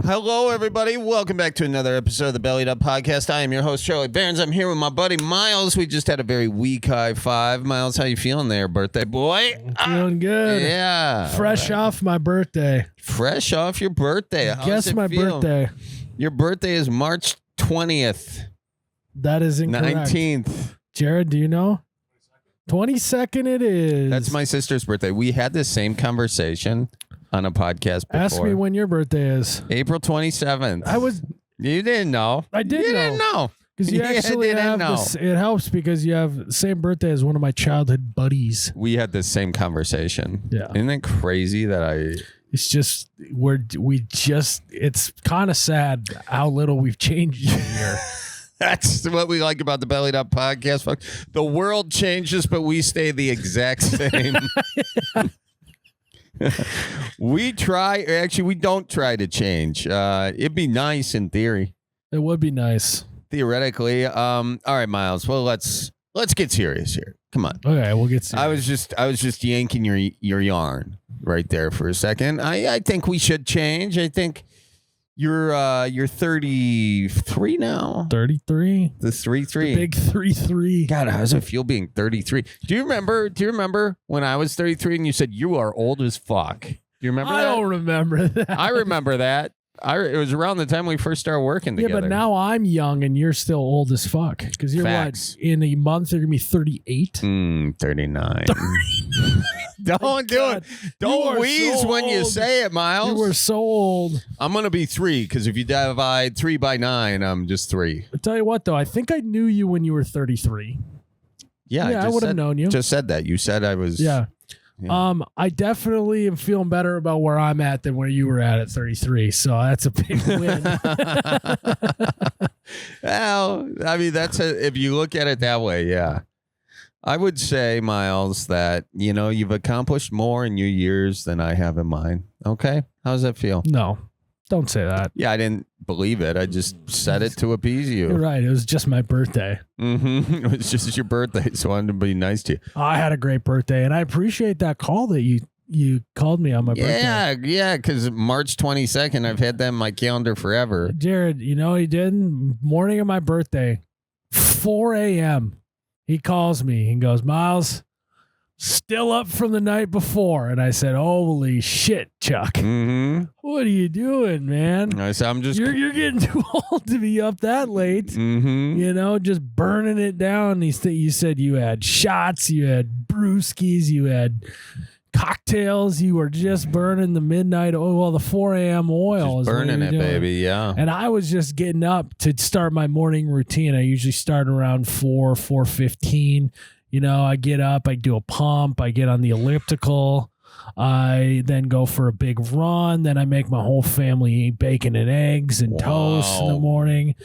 Hello, everybody. Welcome back to another episode of the Bellied podcast. I am your host, Charlie Berens. I'm here with my buddy Miles. We just had a very weak high five. Miles, how you feeling there, birthday boy? Feeling good. Yeah. Fresh off my birthday. Fresh off your birthday. Guess my birthday. Your birthday is March 20th. That is incorrect. 19th. Jared, do you know? 22nd it is. That's my sister's birthday. We had the same conversation on a podcast before. Ask me when your birthday is. April 27th. You didn't know. I did You know. didn't know. Because you actually have this. It helps because you have the same birthday as one of my childhood buddies. We had the same conversation. Yeah. Isn't it crazy that It's just, it's kind of sad how little we've changed here. That's what we like about the Bellied Up podcast, folks. The world changes, but we stay the exact same. We don't try to change. It'd be nice in theory. It would be nice. Theoretically. All right, Miles. Well, let's get serious here. Come on. Okay, we'll get serious. I was just yanking your yarn right there for a second. I think we should change. I think you're 33 now. 33. The 3-3. The big 3-3. God, how does it feel being 33? Do you remember when I was 33 and you said you are old as fuck? Do you remember that? I don't remember that. I remember that. It was around the time we first started working together. Yeah, but now I'm young and you're still old as fuck. Because you're Facts. what? In a month, you're going to be 38? 39. Don't do it. Don't wheeze so when you old. say it, Miles. You were so old. I'm going to be 3 because if you divide 3 by 9, I'm just 3. I'll tell you what, though. I think I knew you when you were 33. Yeah, I would have known you. Just said that. You said I was. Yeah. Yeah. I definitely am feeling better about where I'm at than where you were at 33. So that's a big win. Well, I mean, if you look at it that way, yeah. I would say, Miles, that, you've accomplished more in your years than I have in mine. Okay? How does that feel? No, don't say that. Yeah, I didn't believe it. I just said it to appease you. You're right. It was just my birthday. Mm-hmm. It was just your birthday, so I wanted to be nice to you. I had a great birthday, and I appreciate that call that you called me on my birthday. Yeah, because March 22nd, I've had that in my calendar forever. Jared, you know what he did? Morning of my birthday, 4 a.m., he calls me and goes, Miles, still up from the night before. And I said, holy shit, Chuck. Mm-hmm. What are you doing, man? I said, You're getting too old to be up that late. Mm-hmm. Just burning it down. You said you had shots, you had brewskis, you had cocktails. You were just burning the midnight oil, well, the 4 a.m. oil. Just burning it, baby, yeah. And I was just getting up to start my morning routine. I usually start around 4:15. I get up, I do a pump, I get on the elliptical. I then go for a big run. Then I make my whole family eat bacon and eggs and toast in the morning.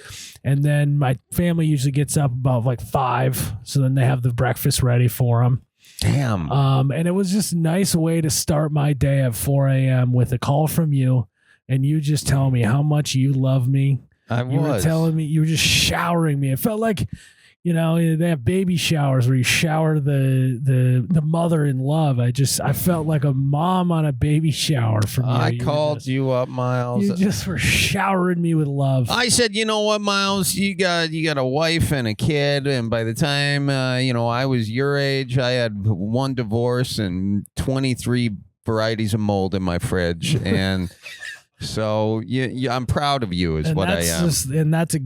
And then my family usually gets up about like 5. So then they have the breakfast ready for them. Damn. And it was just a nice way to start my day at 4 a.m. with a call from you. And you just telling me how much you love me. You were telling me, you were just showering me. It felt like, they have baby showers where you shower the mother in love. I felt like a mom on a baby shower from you. I called you up, Miles. You just were showering me with love. I said, you know what, Miles, you got a wife and a kid, and by the time I was your age, I had 1 divorce and 23 varieties of mold in my fridge, and so I'm proud of you, is what I am.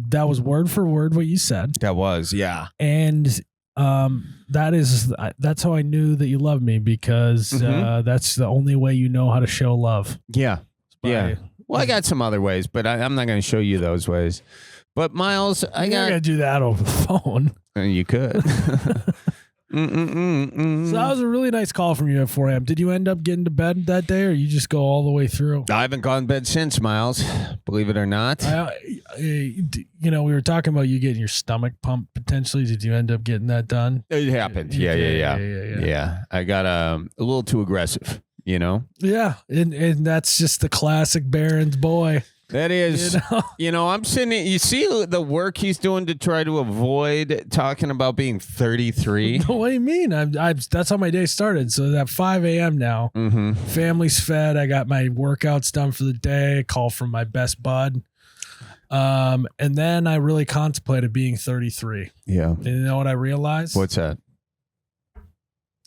That was word for word what you said. That was, yeah. And that's how I knew that you loved me, because that's the only way you know how to show love. Yeah. Yeah. Well, I got some other ways, but I'm not going to show you those ways. But Miles, I got to do that over the phone. You could. So that was a really nice call from you at 4 a.m. Did you end up getting to bed that day, or you just go all the way through? I haven't gone to bed since, Miles. Believe it or not. We were talking about you getting your stomach pumped potentially. Did you end up getting that done? It happened. Yeah. I got a little too aggressive, Yeah, and that's just the classic Berens boy. That is, I'm sitting. You see the work he's doing to try to avoid talking about being 33. What do you mean? That's how my day started. So at 5 a.m. now, family's fed. I got my workouts done for the day. Call from my best bud. And then I really contemplated being 33. Yeah. And you know what I realized? What's that?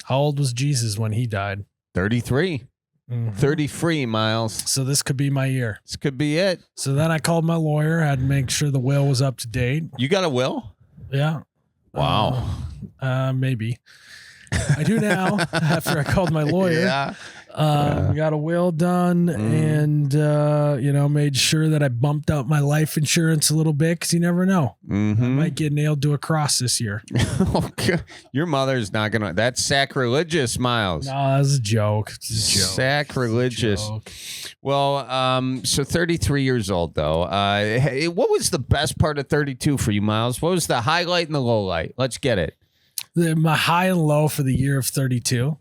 How old was Jesus when he died? 33. 33, Miles. So this could be my year. This could be it. So then I called my lawyer. I had to make sure the will was up to date. You got a will? Yeah. Wow. Maybe. I do now after I called my lawyer. Yeah. Got a will done and, made sure that I bumped up my life insurance a little bit because you never know. I might get nailed to a cross this year. Okay. Your mother's not going to. That's sacrilegious, Miles. No, that's a joke. It's a joke. Sacrilegious. Joke. Well, so 33 years old, though. What was the best part of 32 for you, Miles? What was the highlight and the low light? Let's get it. My high and low for the year of 32.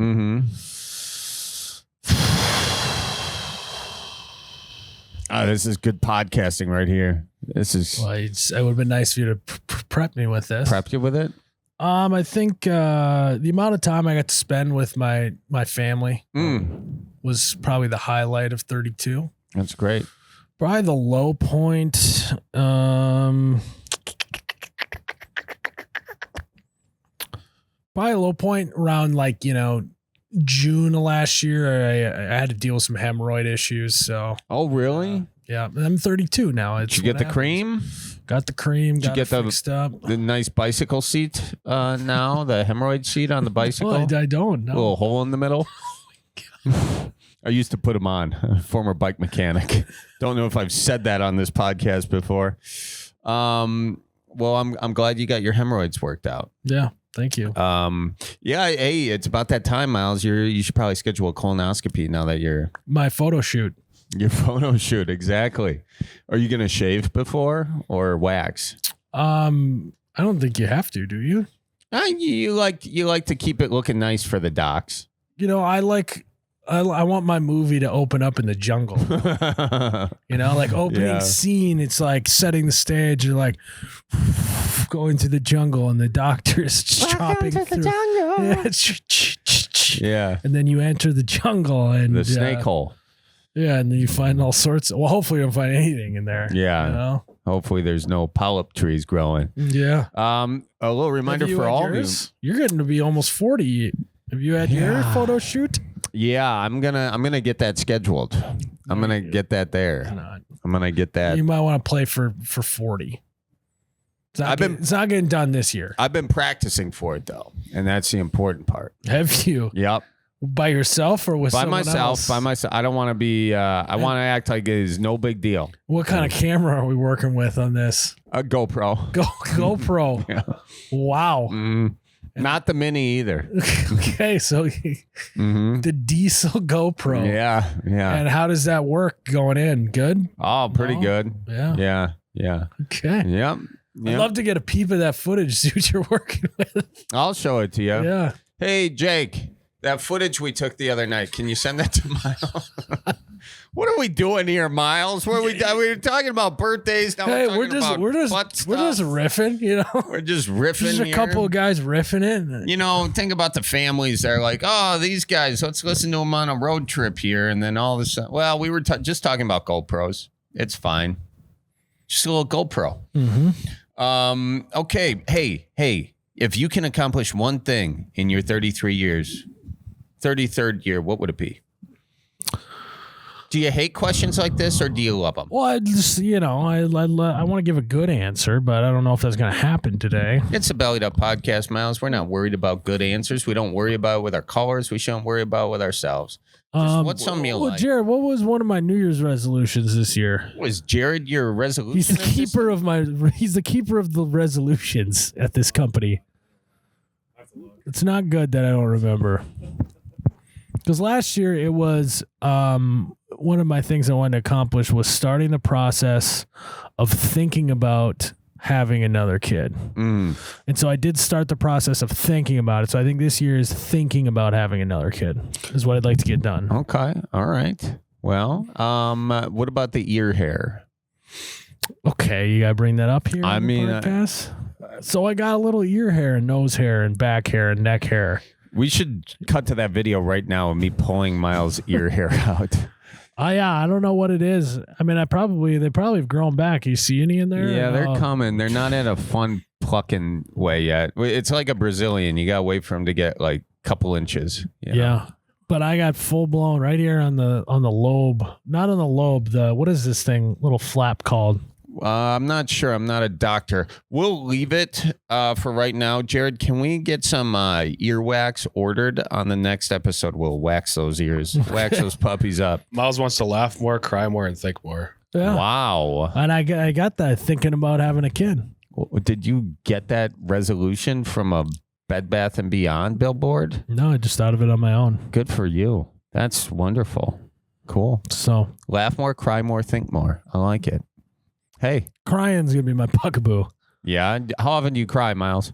Oh, this is good podcasting right here. This is. Well, it would have been nice for you to prep me with this. Prep you with it? I think the amount of time I got to spend with my family was probably the highlight of 32. That's great. Probably the low point. Probably a low point around June of last year. I had to deal with some hemorrhoid issues. So. Oh, really? Yeah, I'm 32 now. Did you get the cream? Got the cream. Did got you it get fixed up. the nice bicycle seat now? The hemorrhoid seat on the bicycle? Well, I don't know. A little hole in the middle. I used to put them on. Former bike mechanic. Don't know if I've said that on this podcast before. Well, I'm glad you got your hemorrhoids worked out. Yeah. Thank you. Hey, it's about that time, Miles. You should probably schedule a colonoscopy now that you're my photo shoot. Your photo shoot, exactly. Are you gonna shave before or wax? I don't think you have to, do you? You like to keep it looking nice for the docs. I want my movie to open up in the jungle. Opening scene, it's like setting the stage. You're like going to the jungle, and the doctor is chopping through the jungle. Yeah, and then you enter the jungle and the snake hole. Yeah, and then you find all sorts. Well, hopefully you don't find anything in there. Yeah, hopefully there's no polyp trees growing. Yeah. A little reminder for all of you. You're getting to be almost 40. Have you had your photo shoot? Yeah, I'm gonna get that scheduled. I'm gonna get that there. I'm gonna get that. You might want to play for 40. It's not getting done this year. I've been practicing for it though, and that's the important part. Have you? Yep. By yourself or with someone else? By myself. I don't want to be. I want to act like it is no big deal. What kind of camera are we working with on this? A GoPro. GoPro. Yeah. Wow. Not the mini either. Okay, so the diesel GoPro. Yeah. And how does that work going in? Good? Oh, pretty good. Yeah. Yeah. Okay. Yep. I'd love to get a peep of that footage, see what you're working with. I'll show it to you. Yeah. Hey, Jake, that footage we took the other night, can you send that to Miles? What are we doing here, Miles? We were talking about birthdays. Now we're just riffing, We're just riffing. Just a couple of guys riffing it. Think about the families. They're like, oh, these guys, let's listen to them on a road trip here. And then all of a sudden, well, we were just talking about GoPros. It's fine. Just a little GoPro. Okay. Hey, if you can accomplish one thing in your 33 years, 33rd year, what would it be? Do you hate questions like this or do you love them? Well, I just, I want to give a good answer, but I don't know if that's going to happen today. It's a Bellied Up podcast, Miles. We're not worried about good answers. We don't worry about it with our callers. We shouldn't worry about it with ourselves. What's something you like? Jared, what was one of my New Year's resolutions this year? Was Jared your resolution? He's the keeper of the resolutions at this company. It's not good that I don't remember. Because last year it was one of my things I wanted to accomplish was starting the process of thinking about having another kid. And so I did start the process of thinking about it. So I think this year is thinking about having another kid is what I'd like to get done. Okay. All right. Well, what about the ear hair? Okay, you gotta bring that up here. I mean, podcast. So I got a little ear hair and nose hair and back hair and neck hair. We should cut to that video right now of me pulling Miles' ear hair out. Oh yeah, I don't know what it is. I mean, they probably have grown back. You see any in there? Yeah, they're coming. They're not in a fun plucking way yet. It's like a Brazilian. You gotta wait for them to get like a couple inches. You know? Yeah, but I got full blown right here on the lobe. Not on the lobe. What is this thing? Little flap called? I'm not sure. I'm not a doctor. We'll leave it for right now. Jared, can we get some earwax ordered on the next episode? We'll wax those ears, wax those puppies up. Miles wants to laugh more, cry more, and think more. Yeah. Wow. And I got that thinking about having a kid. Did you get that resolution from a Bed Bath & Beyond billboard? No, I just thought of it on my own. Good for you. That's wonderful. Cool. So laugh more, cry more, think more. I like it. Hey, crying's gonna be my bugaboo. Yeah. How often do you cry, Miles?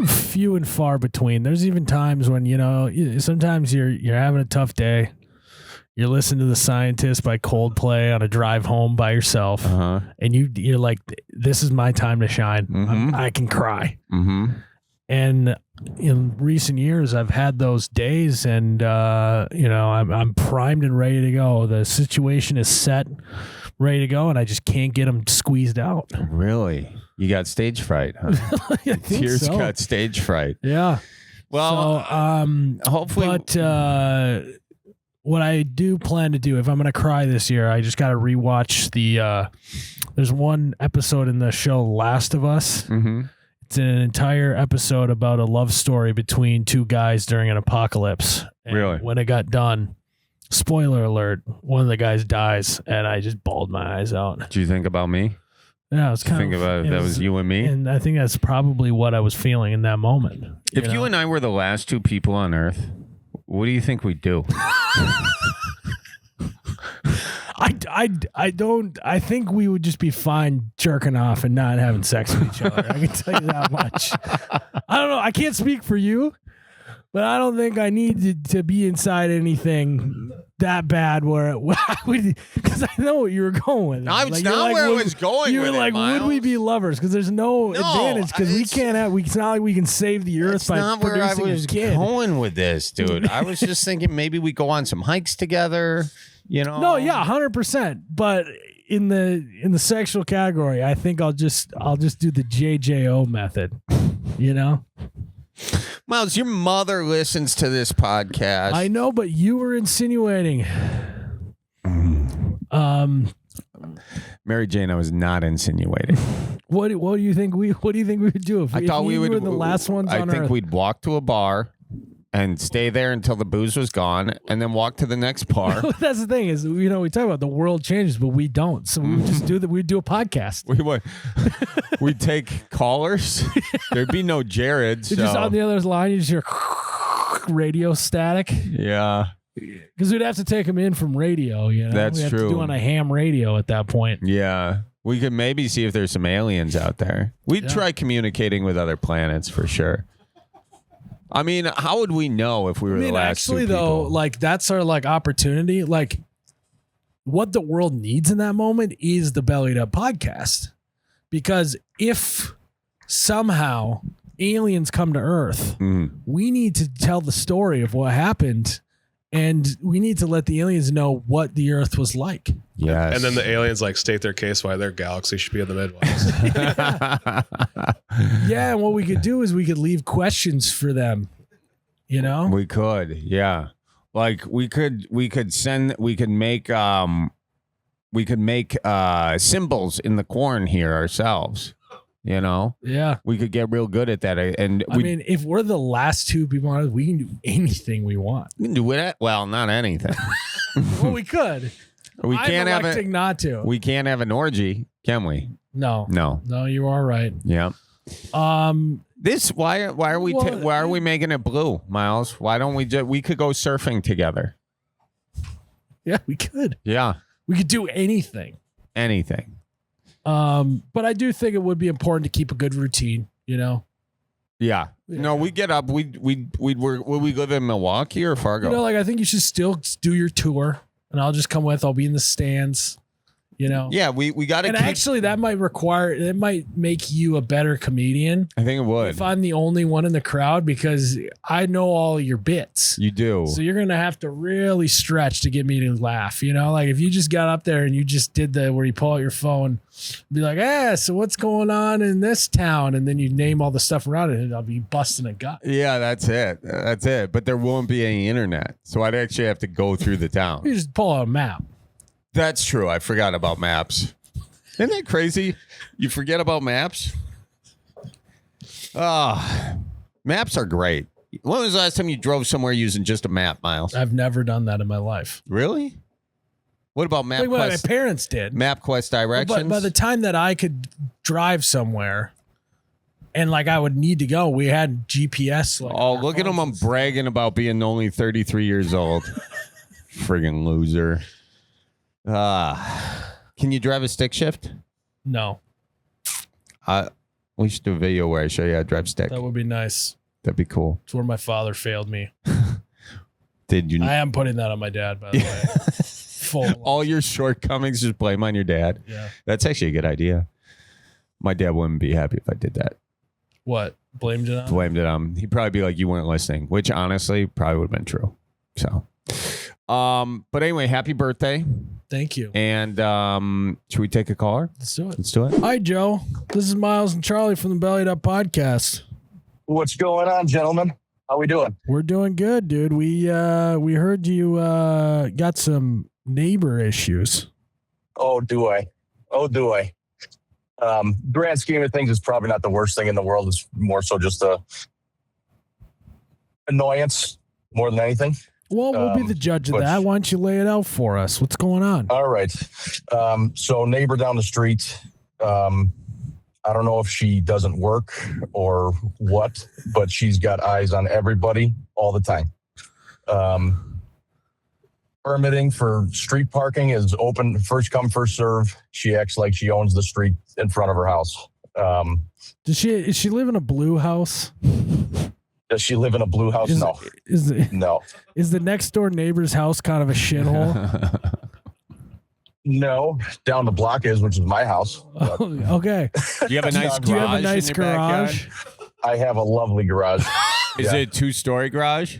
Few and far between. There's even times when sometimes you're having a tough day. You're listening to The Scientist by Coldplay on a drive home by yourself, and you're like, "This is my time to shine. Mm-hmm. I can cry." Mm-hmm. And in recent years, I've had those days, and I'm primed and ready to go. The situation is set, ready to go, and I just can't get them squeezed out. Really? You got stage fright, huh? I think Tears so. got stage fright. Yeah. Well, hopefully. But what I do plan to do, if I'm going to cry this year, I just got to rewatch there's one episode in the show Last of Us. Mm-hmm. It's an entire episode about a love story between two guys during an apocalypse. And really? When it got done, spoiler alert, one of the guys dies, and I just bawled my eyes out. Do you think about me? Yeah, it's kind think of. about if that was you and me. And I think that's probably what I was feeling in that moment. If you and I were the last two people on Earth, what do you think we'd do? I think we would just be fine jerking off and not having sex with each other. I can tell you that much. I don't know. I can't speak for you, but I don't think I need to be inside anything that bad where because I know what you were going with. It's not where I was going. You were with like, it, Miles. would we be lovers? Because there's no advantage because we can't have. It's not like we can save the earth by not where I producing was a kid. going with this, dude. I was just thinking maybe we go on some hikes together. You know? No, yeah, 100%. But in the sexual category, I think I'll just do the JJO method. You know, Miles, your mother listens to this podcast. I know, but you were insinuating. Mary Jane, I was not insinuating. What do you think we would do if I thought we would were the last ones on I think Earth? we'd walk to a bar and stay there until the booze was gone, and then walk to the next bar. That's the thing is, we talk about the world changes, but we don't. So we would just do that. We'd do a podcast. We would. We'd take callers. There'd be no Jared. So. Just on the other line, you just hear radio static. Yeah. Because we'd have to take them in from radio. That's we'd have true. to do on a ham radio at that point. Yeah. We could maybe see if there's some aliens out there. We'd try communicating with other planets for sure. I mean, how would we know if we were the last two people? Though, like that's our opportunity. Like, what the world needs in that moment is the Bellied Up podcast, because if somehow aliens come to Earth, we need to tell the story of what happened, and we need to let the aliens know what the Earth was like. Yes. And then the aliens state their case why their galaxy should be in the Midwest. Yeah, and what we could do is we could leave questions for them. We could, yeah. Like we could make symbols in the corn here ourselves. Yeah. We could get real good at that, and I mean, if we're the last two people on Earth, we can do anything we want. we can do it. Well, not anything. Well, we could. We can't I'm electing not to. We can't have an orgy, can we? No, you are right. Yeah. Why are we making it blue, Miles? Why don't we could go surfing together? Yeah, we could. Yeah. We could do anything. Anything. But I do think it would be important to keep a good routine, Yeah. No, we get up. Will we live in Milwaukee or Fargo? I think you should still do your tour, and I'll just come with. I'll be in the stands. You know? Yeah, we got to And keep. actually, that might make you a better comedian I think it would. if I'm the only one in the crowd, because I know all your bits. You do. So you're gonna have to really stretch to get me to laugh. You know, like if you just got up there and you just did where you pull out your phone, be like, so what's going on in this town? And then you name all the stuff around it, and I'll be busting a gut. Yeah, that's it. That's it. But there won't be any internet. So I'd actually have to go through the town. You just pull out a map. That's true. I forgot about maps. Isn't that crazy? You forget about maps? Maps are great. When was the last time you drove somewhere using just a map, Miles? I've never done that in my life. Really? What about Like what my parents did. MapQuest directions? But by the time that I could drive somewhere and like I would need to go, we had GPS. Like, oh, look at him. I'm bragging about being only 33 years old. Friggin' loser. Can you drive a stick shift? No. We should do a video where I show you how to drive stick. That would be nice. That'd be cool. It's where my father failed me. Did you? I am putting that on my dad, by the way. Full. All your shortcomings, just blame on your dad. Yeah. That's actually a good idea. My dad wouldn't be happy if I did that. What? Blamed it on? Blamed it on. He'd probably be like, you weren't listening, which honestly probably would have been true. So, but anyway, happy birthday. Thank you. And should we take a caller? Let's do it. Let's do it. Hi, Joe. This is Miles and Charlie from the Bellied podcast. What's going on, gentlemen? How we doing? We're doing good, dude. We heard you got some neighbor issues. Oh, do I? Grand scheme of things, is probably not the worst thing in the world. It's more so just a annoyance more than anything. Well, we'll be the judge of that. Why don't you lay it out for us? What's going on? All right. So neighbor down the street, I don't know if she doesn't work or what, but she's got eyes on everybody all the time. Permitting for street parking is open, first come, first serve. She acts like she owns the street in front of her house. Is she live in a blue house? Does she live in a blue house? No. No. Is the next door neighbor's house kind of a shithole? No. Down the block is, which is my house. Oh, okay. Do you have a nice garage? Do you have a nice in your garage? I have a lovely garage. Is it a 2-story garage?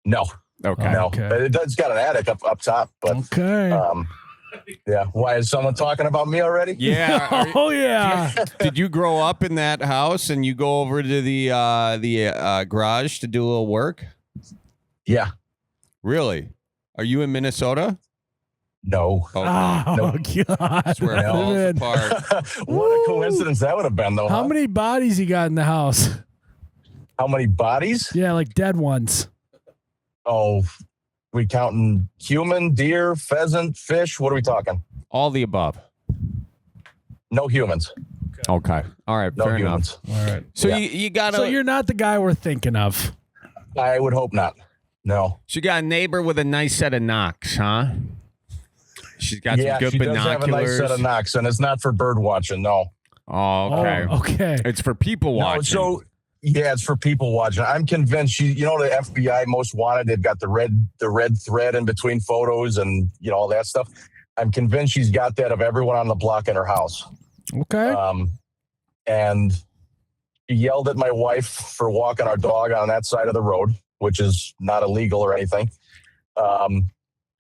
No. Okay. No. Okay. It's got an attic up top, but okay. yeah. Why, is someone talking about me already? Yeah. Oh yeah. Did you grow up in that house and you go over to the garage to do a little work? Yeah. Really? Are you in Minnesota? No. Okay. Oh God. That's where it falls Man. apart. What a coincidence that would have been, though. How huh? many bodies you got in the house? How many bodies? Yeah, like dead ones. Oh, we counting human, deer, pheasant, fish? What are we talking? All the above. No humans. Okay. All right. No Fair humans. enough. All right. So Yeah. you got So a you're not the guy we're thinking of. I would hope not. No. she got a neighbor with a nice set of knocks, huh? She's got Yeah, some good she does binoculars. have a nice set of knocks, and it's not for bird watching. No. Oh, okay. Oh, okay. It's for people No, watching. so yeah, it's for people watching. I'm convinced the FBI most wanted, they've got the red thread in between photos and all that stuff. I'm convinced she's got that of everyone on the block in her house. Okay. And she yelled at my wife for walking our dog on that side of the road, which is not illegal or anything.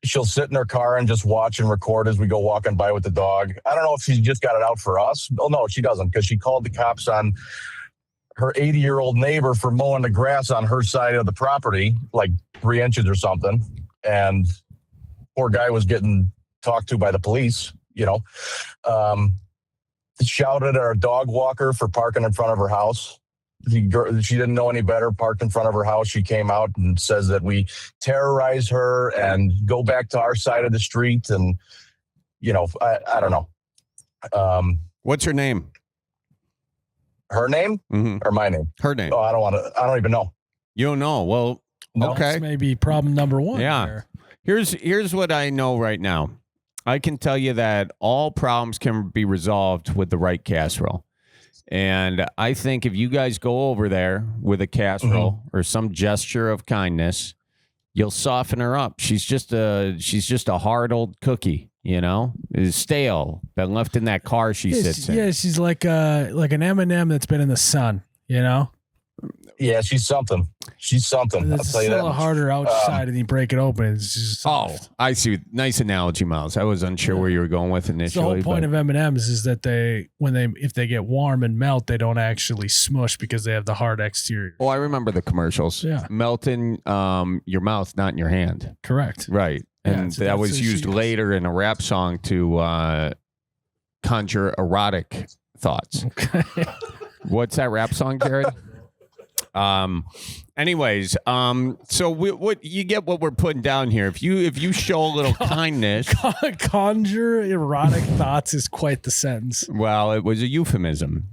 She'll sit in her car and just watch and record as we go walking by with the dog. I don't know if she's just got it out for us. Oh, no, she doesn't, because she called the cops on her 80-year-old neighbor for mowing the grass on her side of the property, like 3 inches or something. And poor guy was getting talked to by the police, shouted at our dog walker for parking in front of her house. She didn't know any better, parked in front of her house. She came out and says that we terrorize her and go back to our side of the street. And, I don't know. What's her name? Her name or my name? Her name. Oh, I don't even know. You don't know. Well, No. okay. That's maybe problem number one. Yeah. there. Here's what I know right now. I can tell you that all problems can be resolved with the right casserole. And I think if you guys go over there with a casserole or some gesture of kindness, you'll soften her up. She's just a hard old cookie. You know, is stale. Been left in that car she sits in. Yeah, she's like an M&M that's been in the sun. You know. Yeah, she's something. She's something. I'll It's tell you still that. harder outside, and you break it open. It's just soft. I see. Nice analogy, Miles. I was unsure where you were going with initially. The whole point of M&Ms is that if they get warm and melt, they don't actually smush because they have the hard exterior. Oh, I remember the commercials. Yeah. Melt in your mouth, not in your hand. Correct. Right. And so that that's was what used she is. later in a rap song to conjure erotic thoughts. Okay. What's that rap song, Jared? Anyways, so what you get what we're putting down here. If you show a little kindness, Conjure erotic thoughts is quite the sentence. well, it was a euphemism.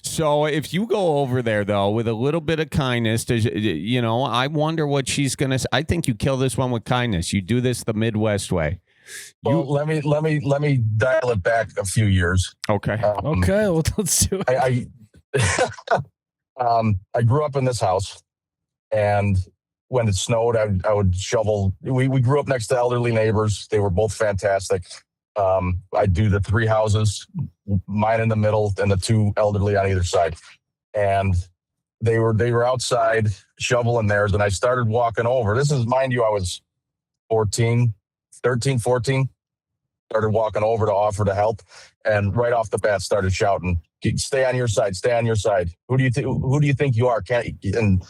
So if you go over there though with a little bit of kindness, I wonder what she's gonna. I think you kill this one with kindness. You do this the Midwest way. Well, let me dial it back a few years. Okay. Okay, well, let's do it. I grew up in this house, and when it snowed, I would shovel. We grew up next to elderly neighbors. They were both fantastic. I do the 3 houses, mine in the middle, and the 2 elderly on either side. And they were outside shoveling theirs, and I started walking over. This is, mind you, I was 13, 14. Started walking over to offer to help, and right off the bat started shouting, "Stay on your side! Stay on your side! Who do you think you are? Can't?" And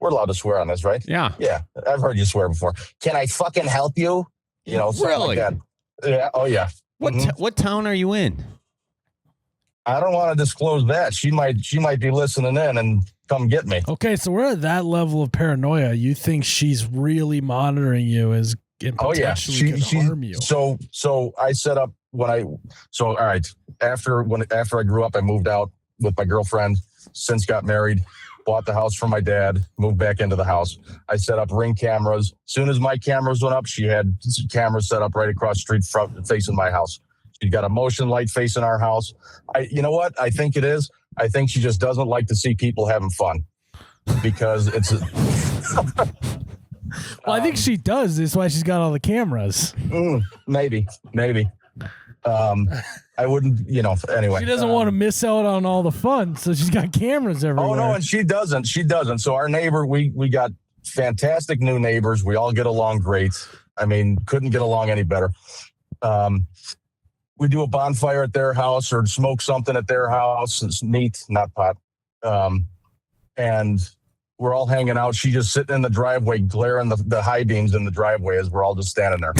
we're allowed to swear on this, right? Yeah. Yeah, I've heard you swear before. Can I fucking help you? You know, something Really? like that. Yeah. Oh yeah. What town are you in? I don't want to disclose that. She might be listening in and come get me. Okay, so we're at that level of paranoia. You think she's really monitoring you and potentially could harm you. So I set up all right. After I grew up, I moved out with my girlfriend, since got married, bought the house from my dad, moved back into the house. I set up Ring cameras. As soon as my cameras went up, she had cameras set up right across the street front facing my house. She got a motion light facing our house. You know what? I think it is. I think she just doesn't like to see people having fun because it's. Well, I think she does. That's why she's got all the cameras. Maybe. I wouldn't, anyway. She doesn't want to miss out on all the fun, so she's got cameras everywhere. Oh, no, and she doesn't. So our neighbor, we got fantastic new neighbors. We all get along great. I mean, couldn't get along any better. We do a bonfire at their house or smoke something at their house. It's neat, not pot. And we're all hanging out. She just sitting in the driveway, glaring the high beams in the driveway as we're all just standing there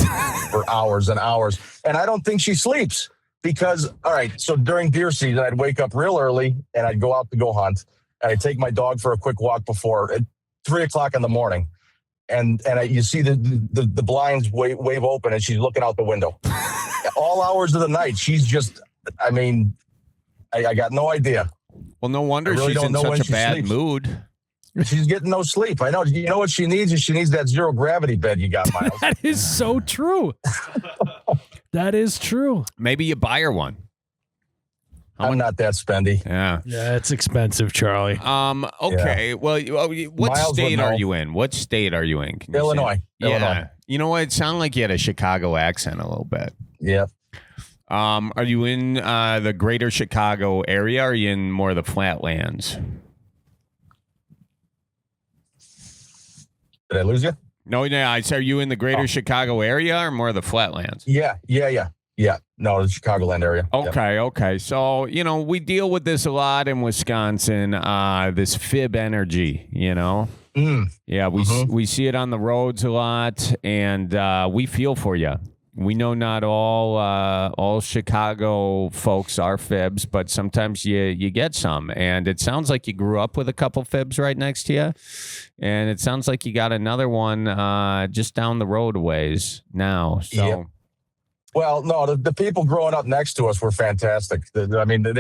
for hours and hours. And I don't think she sleeps because, all right, so during deer season, I'd wake up real early and I'd go out to go hunt. And I'd take my dog for a quick walk before at 3:00 in the morning. And you see the blinds wave open and she's looking out the window. All hours of the night. She's just, I got no idea. Well, no wonder really she's in such a bad sleeps. mood. She's getting no sleep. I know. You know what she needs? She needs that zero gravity bed you got, Miles. That is so true. That is true. Maybe you buy her one. I'm not that spendy. Yeah. Yeah, it's expensive, Charlie. Okay. Yeah. Well, what Miles state are you in? What state are you in? Can you Illinois. say? Yeah. Illinois. You know what? It sounded like you had a Chicago accent a little bit. Yeah. Are you in the greater Chicago area or are you in more of the flatlands? Did I lose you? No, I said, are you in the greater Chicago area or more of the flatlands? Yeah. No, the Chicagoland area. Okay. So, we deal with this a lot in Wisconsin, this fib energy, Yeah, we see it on the roads a lot, and we feel for you. We know not all Chicago folks are fibs, but sometimes you get some. And it sounds like you grew up with a couple fibs right next to you. And it sounds like you got another one just down the road a ways now. So. Yep. Well, no, the people growing up next to us were fantastic. They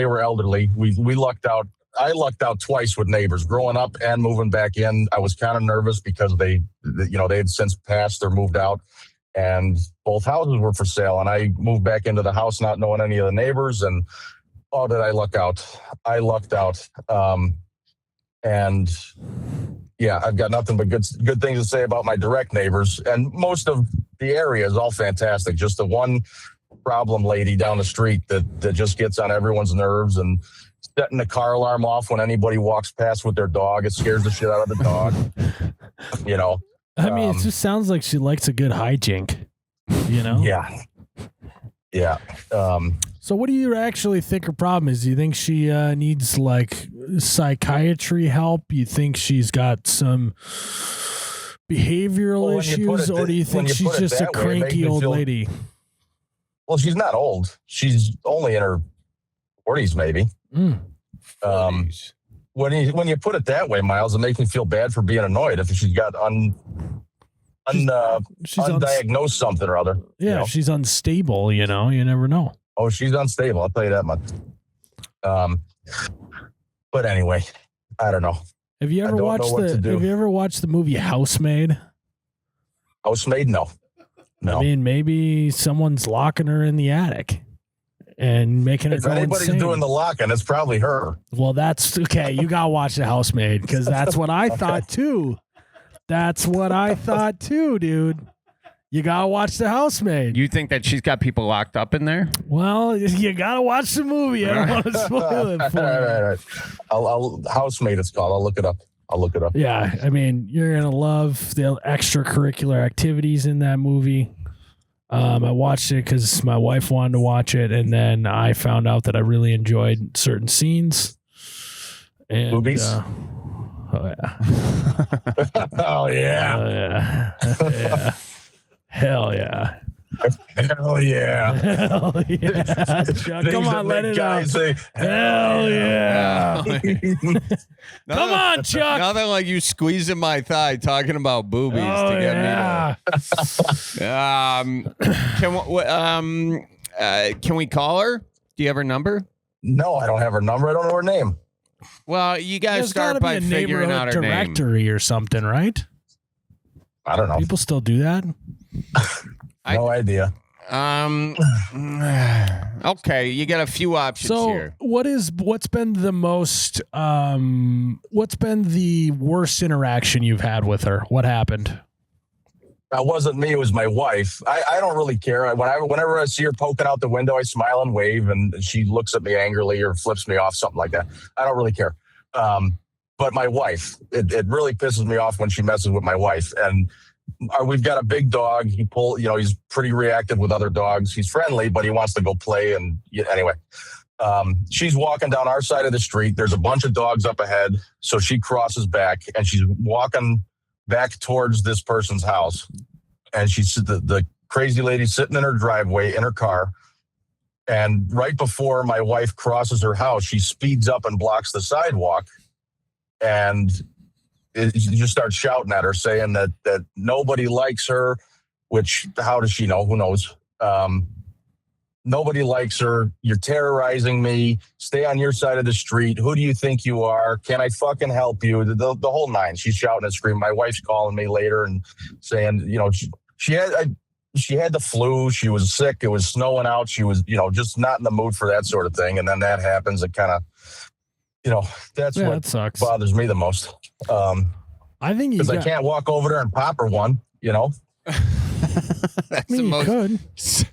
were elderly. We lucked out. I lucked out twice with neighbors growing up and moving back in. I was kind of nervous because they had since passed or moved out. And both houses were for sale. And I moved back into the house not knowing any of the neighbors. And, did I luck out? I lucked out. And yeah, I've got nothing but good things to say about my direct neighbors. And most of the area is all fantastic. Just the one problem lady down the street that just gets on everyone's nerves and setting the car alarm off when anybody walks past with their dog. It scares the shit out of the dog. You know? I mean, it just sounds like she likes a good hijink, you know? Yeah. Yeah. So what do you actually think her problem is? Do you think she needs like psychiatry help? You think she's got some behavioral issues, or do you think she's just a cranky old lady? Well, she's not old. She's only in her 40s, maybe. When you put it that way, Miles, it makes me feel bad for being annoyed if she's got undiagnosed something or other. Yeah, you know? she's unstable, you know, you never know. Oh, she's unstable. I'll tell you that much. But anyway, I don't know. Have you ever watched the movie Housemaid? Housemaid? No. I mean, maybe someone's locking her in the attic and making her if go anybody's insane. doing the locking, it's probably her. Well, that's okay. You got to watch The Housemaid, because that's what I thought too. That's what I thought too, dude. You got to watch The Housemaid. You think that she's got people locked up in there? Well, you got to watch the movie. I don't want to spoil it for you. Right. I'll Housemaid it's called. I'll look it up. Yeah, I mean, you're going to love the extracurricular activities in that movie. I watched it because my wife wanted to watch it, and then I found out that I really enjoyed certain scenes. And, Movies? Oh, yeah. Oh, yeah. Oh, yeah. Yeah. Hell yeah. Hell yeah. Hell yeah. Chuck, come on, let it out. Say, Hell yeah. Come on, Chuck. Nothing like you squeezing my thigh talking about boobies to get me to. Can we call her? Do you have her number? No, I don't have her number. I don't know her name. Well, you guys There's start gotta by be a figuring out her name. directory or something, right? I don't know. People still do that? No idea. Okay, you got a few options here. What's been the worst interaction you've had with her? What happened? That wasn't me. It was my wife. I don't really care. Whenever I see her poking out the window, I smile and wave, and she looks at me angrily or flips me off, something like that. I don't really care. But my wife, it really pisses me off when she messes with my wife. And we've got a big dog. He's pretty reactive with other dogs. He's friendly, but he wants to go play. And anyway, she's walking down our side of the street. There's a bunch of dogs up ahead. So she crosses back and she's walking back towards this person's house. And she's the crazy lady sitting in her driveway in her car. And right before my wife crosses her house, she speeds up and blocks the sidewalk. And you just start shouting at her, saying that nobody likes her, which how does she know? Who knows? Nobody likes her. You're terrorizing me. Stay on your side of the street. Who do you think you are? Can I fucking help you? The whole nine. She's shouting and screaming. My wife's calling me later and saying, she had the flu. She was sick. It was snowing out. She was, just not in the mood for that sort of thing. And then that happens. It kind of, that's what sucks. bothers me the most. I think because I can't walk over there and pop her one, That's you could. It's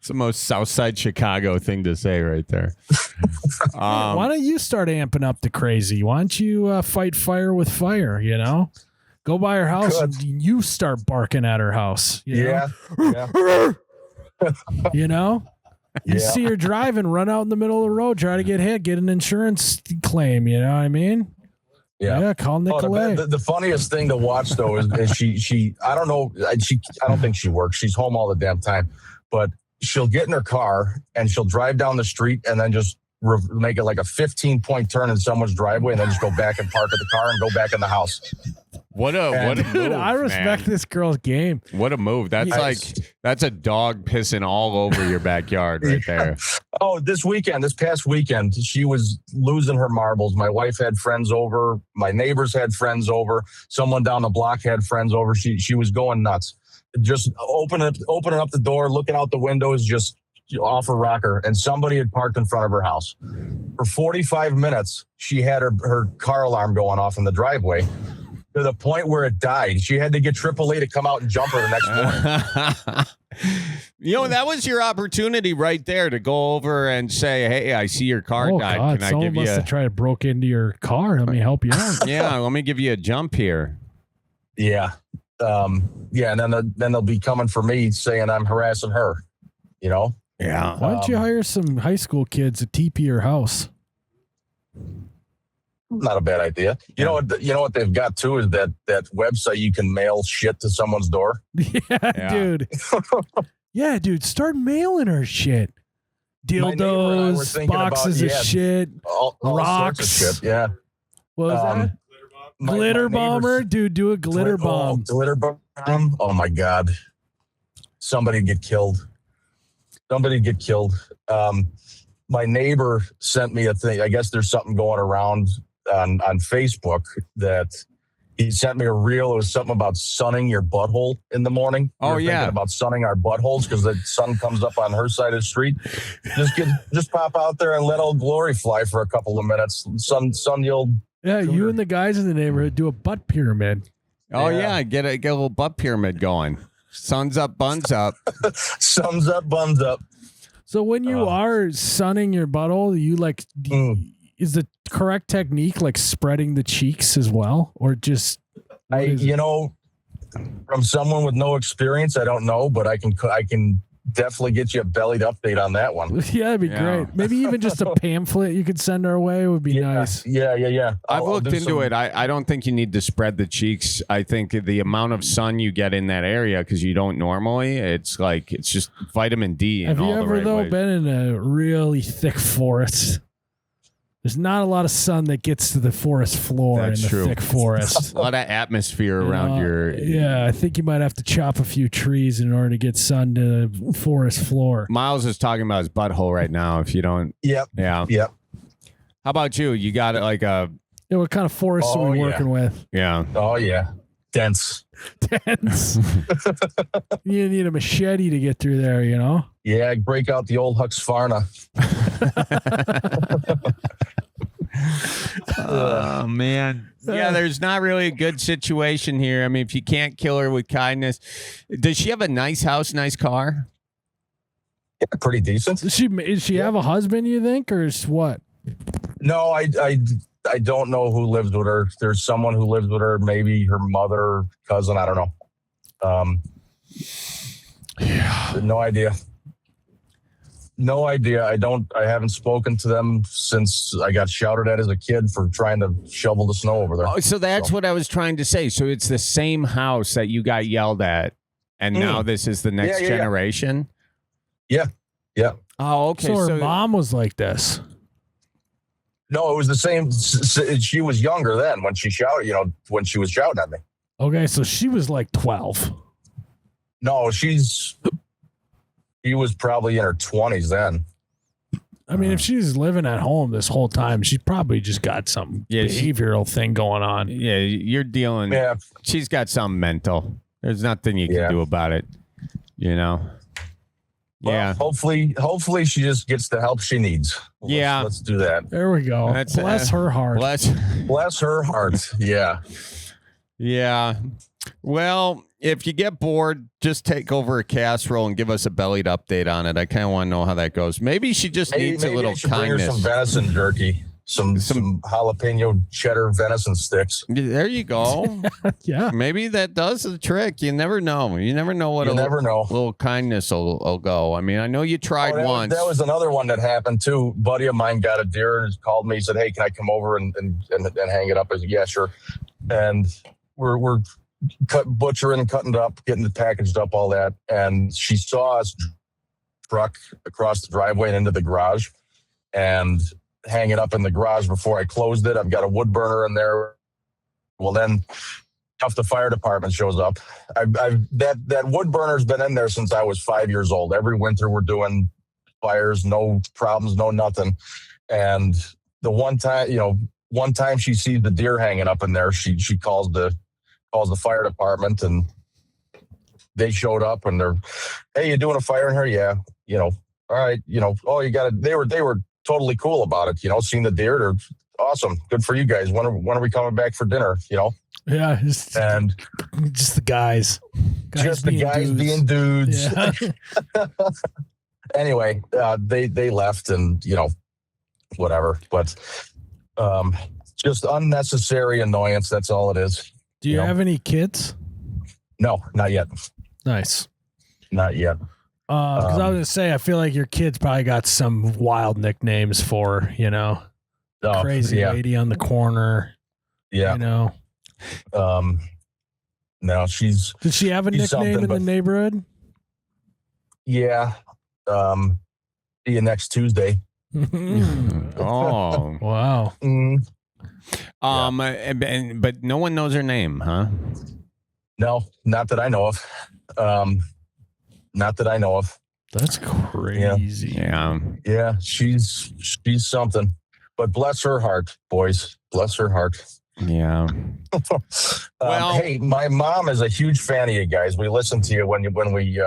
the most Southside Chicago thing to say right there. Why don't you start amping up the crazy? Why don't you fight fire with fire, Go by her house and you start barking at her house. Yeah. You see her driving, run out in the middle of the road, try to get hit, get an insurance claim. You know what I mean? Yeah. Call Nicolay. The funniest thing to watch though is she. I don't know. I don't think she works. She's home all the damn time, but she'll get in her car and she'll drive down the street and then just make it like a 15-point turn in someone's driveway and then just go back and park at the car and go back in the house. What a dude, move, I respect this girl's game. What a move. That's a dog pissing all over your backyard right there. Oh, this past weekend, she was losing her marbles. My wife had friends over. My neighbors had friends over. Someone down the block had friends over. She was going nuts. Just opening up the door, looking out the windows, just off a rocker. And somebody had parked in front of her house. For 45 minutes, she had her car alarm going off in the driveway to the point where it died. She had to get AAA to come out and jump her the next morning. That was your opportunity right there to go over and say, hey, I see your car Oh died. God! Can I Someone give you must have tried to broke into your car. Let me help you out. Yeah, let me give you a jump here. Yeah. And then they'll be coming for me saying I'm harassing her, Yeah. Why don't you hire some high school kids to TP your house? Not a bad idea. You know what they've got too is that website you can mail shit to someone's door. Yeah, dude. Yeah, dude. Start mailing her shit. My neighbor and I were Dildos, thinking boxes about, of shit, all rocks. sorts of shit. Yeah. What was that? Glitter bomber, dude. Do a glitter bomb. Glitter bomb. Oh my God. Somebody get killed. My neighbor sent me a thing. I guess there's something going around on Facebook that he sent me a reel. It was something about sunning your butthole in the morning. Oh, yeah. Thinking about sunning our buttholes because the sun comes up on her side of the street. Just pop out there and let old glory fly for a couple of minutes. Sun the old. Yeah, you and the guys in the neighborhood do a butt pyramid. Oh, yeah. Get a little butt pyramid going. Suns up, buns up. Suns up, buns up. So when you are sunning your butthole, you is the correct technique like spreading the cheeks as well, or just? From someone with no experience, I don't know, but I can definitely get you a Bellied update on that one. Yeah, that'd be great. Maybe even just a pamphlet you could send our way would be nice. Yeah. I've looked into it. I don't think you need to spread the cheeks. I think the amount of sun you get in that area, because you don't normally, it's just vitamin D. Have you ever been in a really thick forest? There's not a lot of sun that gets to the forest floor in the thick forest. A lot of atmosphere around your. Yeah, I think you might have to chop a few trees in order to get sun to the forest floor. Miles is talking about his butthole right now. If you don't. Yep. Yeah. Yep. How about you? You got it like a. Yeah, what kind of forest are we working with? Yeah. Oh, yeah. Dense. You need a machete to get through there, Yeah, break out the old Husqvarna. Oh, man. Yeah, there's not really a good situation here. I mean, if you can't kill her with kindness. Does she have a nice house, nice car? Yeah, pretty decent. Does she have a husband, you think, or is what? No, I don't know who lives with her. There's someone who lives with her, maybe her mother, cousin, I don't know. No idea. I haven't spoken to them since I got shouted at as a kid for trying to shovel the snow over there. Oh, so that's what I was trying to say. So it's the same house that you got yelled at, and now this is the next generation? Yeah. Oh, okay. So her mom was like this. No, it was the same. She was younger then when she shouted, when she was shouting at me. Okay, so she was like 12. No, she was probably in her 20s then. I mean, if she's living at home this whole time, she probably just got some behavioral thing going on. Yeah, you're dealing. Yeah. She's got some mental. There's nothing you can do about it, Well, hopefully she just gets the help she needs. Let's do that. There we go. Bless her heart. Bless her heart. Yeah. Yeah. Well, if you get bored, just take over a casserole and give us a Bellied update on it. I kind of want to know how that goes. Maybe she just needs a little kindness. Bring her some venison jerky. Some jalapeno cheddar venison sticks. There you go. Yeah. Maybe that does the trick. You never know. You never know what little kindness will go. I mean, I know you tried once. That was another one that happened too. Buddy of mine got a deer and called me. He said, "Hey, can I come over and hang it up?" I said, "Yeah, sure." And we're butchering, cutting it up, getting it packaged up, all that. And she saw us truck across the driveway and into the garage and hang it up in the garage before I closed it. I've got a wood burner in there. Well, then the fire department shows up. That wood burner's been in there since I was 5 years old. Every winter we're doing fires, no problems, no nothing. And the one time she sees the deer hanging up in there, she calls the fire department, and they showed up and they're, "Hey, you doing a fire in here?" "Yeah." "All right, oh, you got it." They were totally cool about it. Seeing the deer, they're awesome. Good for you guys. When are we coming back for dinner? Yeah, And just the guys. Just the guys being dudes. Yeah. Anyway, they left and, whatever. But just unnecessary annoyance. That's all it is. Do you have any kids? No, not yet. Nice. Not yet. Because I was going to say, I feel like your kids probably got some wild nicknames for, crazy lady on the corner. Yeah. No, she's. Did she have a nickname in the neighborhood? Yeah. See you next Tuesday. Oh, wow. But no one knows her name, huh? No, not that I know of. Not that I know of. That's crazy. Yeah. She's something. But bless her heart, boys. Bless her heart. Yeah. Well, hey, my mom is a huge fan of you guys. We listen to you when we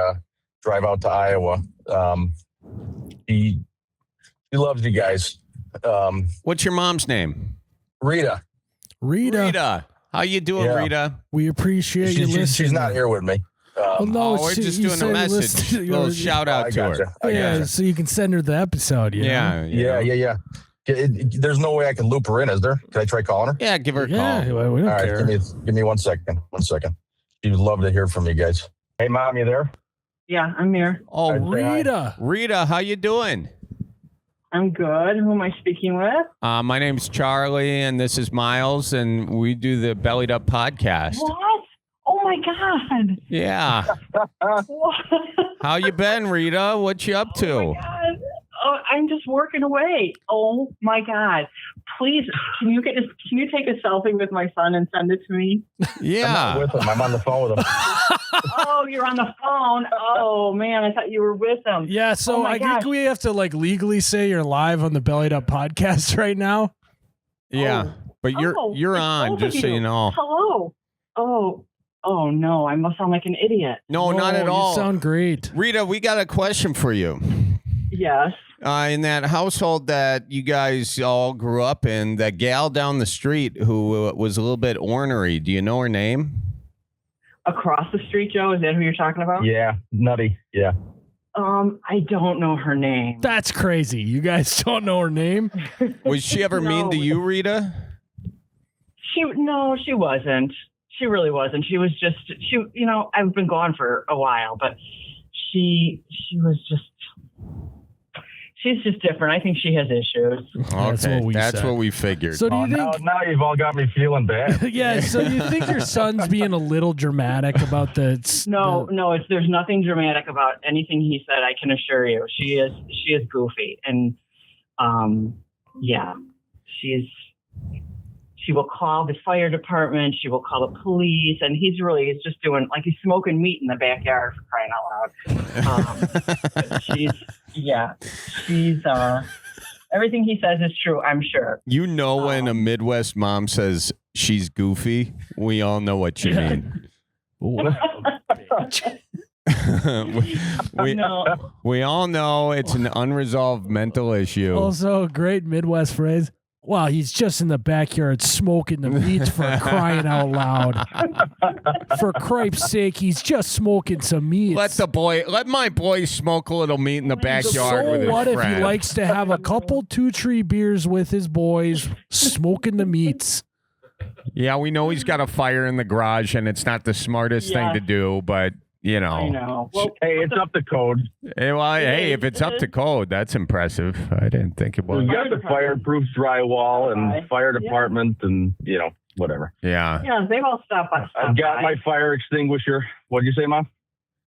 drive out to Iowa. She loves you guys. What's your mom's name? Rita. How you doing, Rita? We appreciate you listening. She's not here with me. We're just doing a message. A little shout out to her. Yeah, so you can send her the episode. Yeah. There's no way I can loop her in, is there? Can I try calling her? Yeah, give her a call. Yeah, we don't care. All right, give me 1 second. 1 second. She would love to hear from you guys. Hey, Mom, you there? Yeah, I'm here. Oh, Rita. Rita, how you doing? I'm good. Who am I speaking with? My name's Charlie, and this is Miles, and we do the Bellied Up podcast. What? Oh my God. Yeah. What? How you been, Rita? What you up to? Oh my God. Oh, I'm just working away. Oh my God. Please, can you take a selfie with my son and send it to me? Yeah. I'm not with him. I'm on the phone with him. Oh, you're on the phone. Oh man, I thought you were with him. Yeah, so I think we have to legally say you're live on the Bellied Up podcast right now. Yeah. But you're on, just so you know. Hello. Oh no, I must sound like an idiot. No, not at all. You sound great. Rita, we got a question for you. Yes. In that household that you guys all grew up in, that gal down the street who was a little bit ornery, do you know her name? Across the street, Joe? Is that who you're talking about? Yeah, Nutty. Yeah. I don't know her name. That's crazy. You guys don't know her name? Was she ever mean to you, Rita? No, she wasn't. She really wasn't. She was just, I've been gone for a while, but she was just, she's just different. I think she has issues. Okay, that's what we figured. So do you think now you've all got me feeling bad. Yeah, so you think your son's being a little dramatic about No, there's nothing dramatic about anything he said, I can assure you. She is goofy, and she will call the fire department, she will call the police, and he's just doing, like, he's smoking meat in the backyard, for crying out loud. She's everything he says is true, I'm sure. You know, when a Midwest mom says she's goofy, we all know what you mean. We all know it's an unresolved mental issue. Also, a great Midwest phrase. Wow, he's just in the backyard smoking the meats, for crying out loud. For cripe's sake, he's just smoking some meats. Let my boy smoke a little meat in the backyard with his what friend. if he likes to have a couple 2-3 beers with his boys, smoking the meats? Yeah, we know he's got a fire in the garage, and it's not the smartest thing to do, but I know. Well, hey, it's up to code. Hey, if it's up to code, that's impressive. I didn't think it was. We got the fireproof drywall and fire department and, whatever. Yeah. Yeah, they've all stopped by. I've got my fire extinguisher. What did you say, Mom?